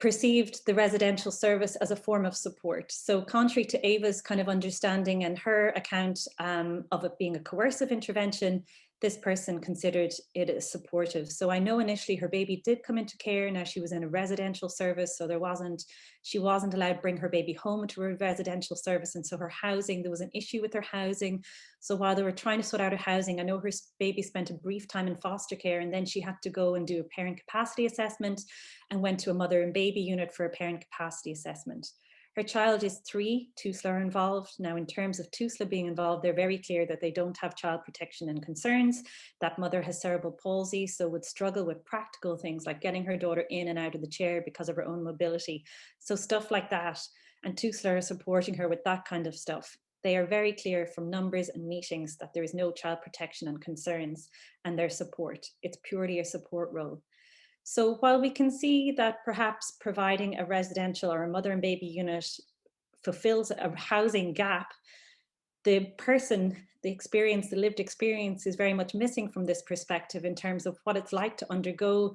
perceived the residential service as a form of support. So contrary to Ava's kind of understanding and her account of it being a coercive intervention, this person considered it as supportive. So I know initially her baby did come into care. Now she was in a residential service, so she wasn't allowed to bring her baby home to a residential service. And so her housing, there was an issue with her housing. So while they were trying to sort out her housing, I know her baby spent a brief time in foster care, and then she had to go and do a parent capacity assessment and went to a mother and baby unit for a parent capacity assessment. Her child is 3, TUSLA are involved. Now, in terms of TUSLA being involved, they're very clear that they don't have child protection and concerns. That mother has cerebral palsy, so would struggle with practical things like getting her daughter in and out of the chair because of her own mobility. So stuff like that. And TUSLA are supporting her with that kind of stuff. They are very clear from numbers and meetings that there is no child protection and concerns and their support. It's purely a support role. So while we can see that perhaps providing a residential or a mother and baby unit fulfills a housing gap, the person, the experience, the lived experience is very much missing from this perspective in terms of what it's like to undergo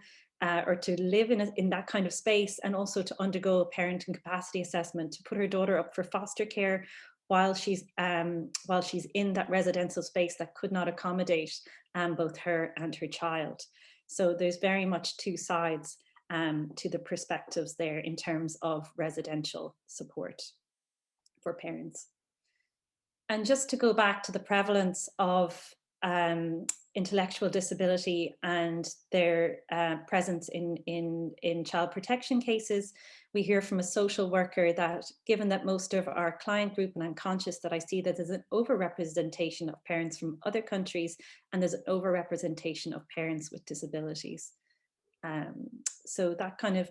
or to live in that kind of space, and also to undergo a parent incapacity assessment, to put her daughter up for foster care while she's in that residential space that could not accommodate both her and her child. So there's very much two sides to the perspectives there in terms of residential support for parents. And just to go back to the prevalence of intellectual disability and their presence in child protection cases, we hear from a social worker that given that most of our client group, and I'm conscious that I see that there's an overrepresentation of parents from other countries, and there's an overrepresentation of parents with disabilities. So that kind of,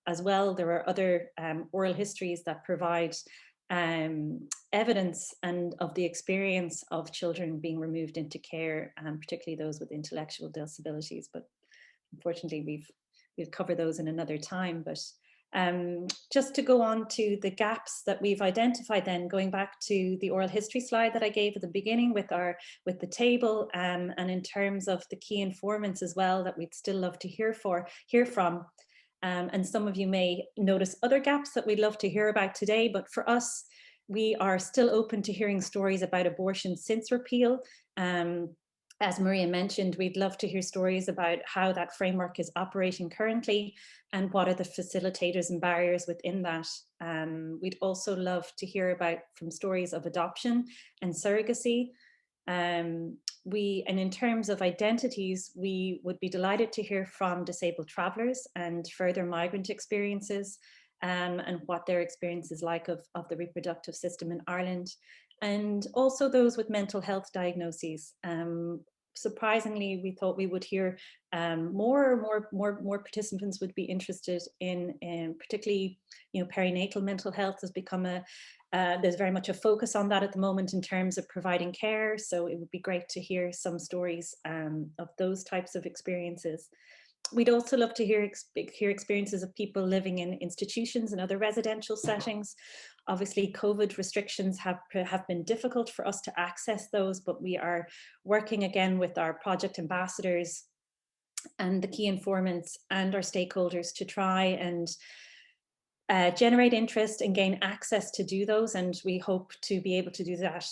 as well, there are other oral histories that provide evidence and of the experience of children being removed into care, particularly those with intellectual disabilities. But unfortunately, we'll cover those in another time. But just to go on to the gaps that we've identified, then going back to the oral history slide that I gave at the beginning with the table, and in terms of the key informants as well that we'd still love to hear from. And some of you may notice other gaps that we'd love to hear about today, but for us, we are still open to hearing stories about abortion since repeal. As Maria mentioned, we'd love to hear stories about how that framework is operating currently and what are the facilitators and barriers within that. We'd also love to hear from stories of adoption and surrogacy. And in terms of identities, we would be delighted to hear from disabled travellers and further migrant experiences, and what their experience is like of the reproductive system in Ireland, and also those with mental health diagnoses. Surprisingly, we thought we would hear more participants would be interested in particularly, perinatal mental health has become there's very much a focus on that at the moment in terms of providing care. So it would be great to hear some stories of those types of experiences. We'd also love to hear experiences of people living in institutions and other residential settings. Obviously, COVID restrictions have been difficult for us to access those, but we are working again with our project ambassadors and the key informants and our stakeholders to try and generate interest and gain access to do those. And we hope to be able to do that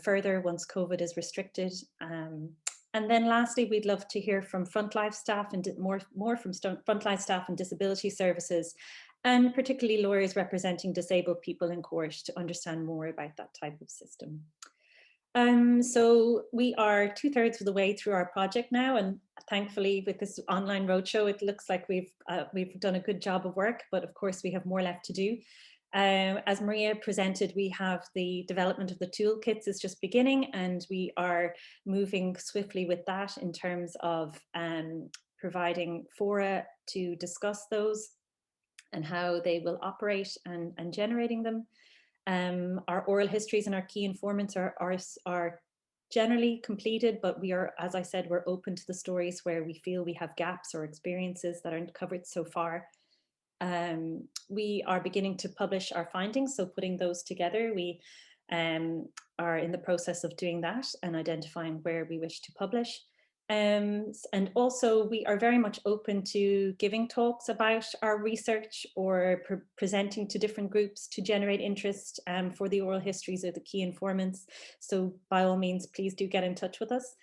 further once COVID is restricted. And then lastly, we'd love to hear from frontline staff and more from frontline staff and disability services, and particularly lawyers representing disabled people in court to understand more about that type of system. So we are 2/3 of the way through our project now, and thankfully with this online roadshow, it looks like we've done a good job of work, but of course we have more left to do. As Maria presented, we have the development of the toolkits is just beginning, and we are moving swiftly with that in terms of providing fora to discuss those and how they will operate and generating them. Our oral histories and our key informants are generally completed, but we are, as I said, we're open to the stories where we feel we have gaps or experiences that aren't covered so far. We are beginning to publish our findings, so putting those together. We are in the process of doing that and identifying where we wish to publish. And also we are very much open to giving talks about our research or presenting to different groups to generate interest for the oral histories or the key informants. So by all means, please do get in touch with us.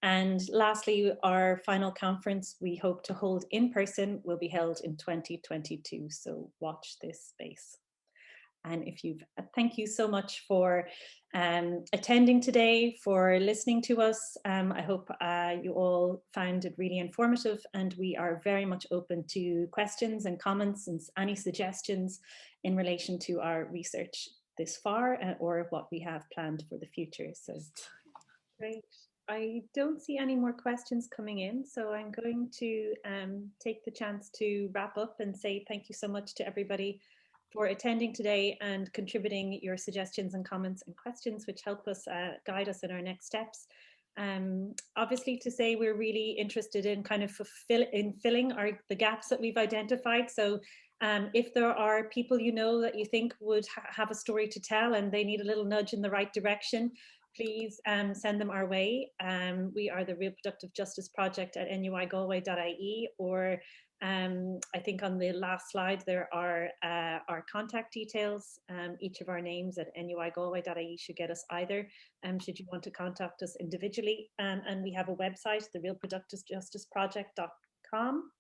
And lastly, our final conference we hope to hold in person will be held in 2022. So watch this space. And thank you so much for attending today, for listening to us. I hope you all found it really informative, and we are very much open to questions and comments and any suggestions in relation to our research this far or what we have planned for the future. So great. I don't see any more questions coming in, so I'm going to take the chance to wrap up and say thank you so much to everybody for attending today and contributing your suggestions and comments and questions, which help us guide us in our next steps. Obviously, to say we're really interested in kind of filling the gaps that we've identified. So if there are people that you think would have a story to tell and they need a little nudge in the right direction, please send them our way. We are the Reproductive Justice Project at nuigalway.ie, or I think on the last slide there are our contact details. Each of our names at nuigalway.ie should get us either, should you want to contact us individually. And we have a website, the reproductivejusticeproject.com.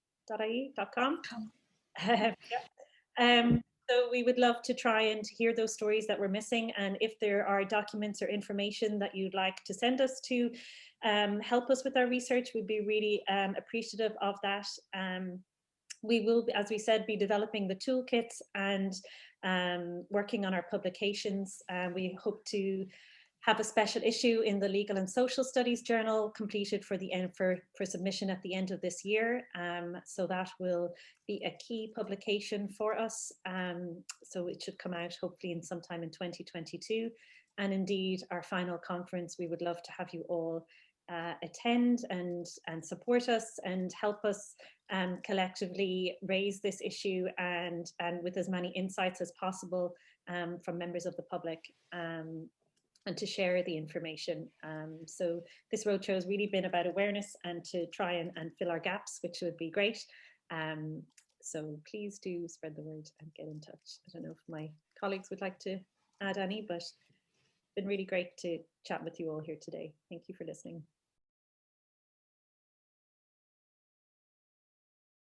So we would love to try and hear those stories that we're missing, and if there are documents or information that you'd like to send us to help us with our research, we'd be really appreciative of that. We will, as we said, be developing the toolkits and working on our publications. We hope to have a special issue in the Legal and Social Studies Journal completed for submission at the end of this year. So that will be a key publication for us. So it should come out hopefully in sometime in 2022. And indeed, our final conference, we would love to have you all attend and support us and help us collectively raise this issue and with as many insights as possible from members of the public. And to share the information. So this roadshow has really been about awareness and to try and fill our gaps, which would be great. So please do spread the word and get in touch. I don't know if my colleagues would like to add any, but it's been really great to chat with you all here today. Thank you for listening.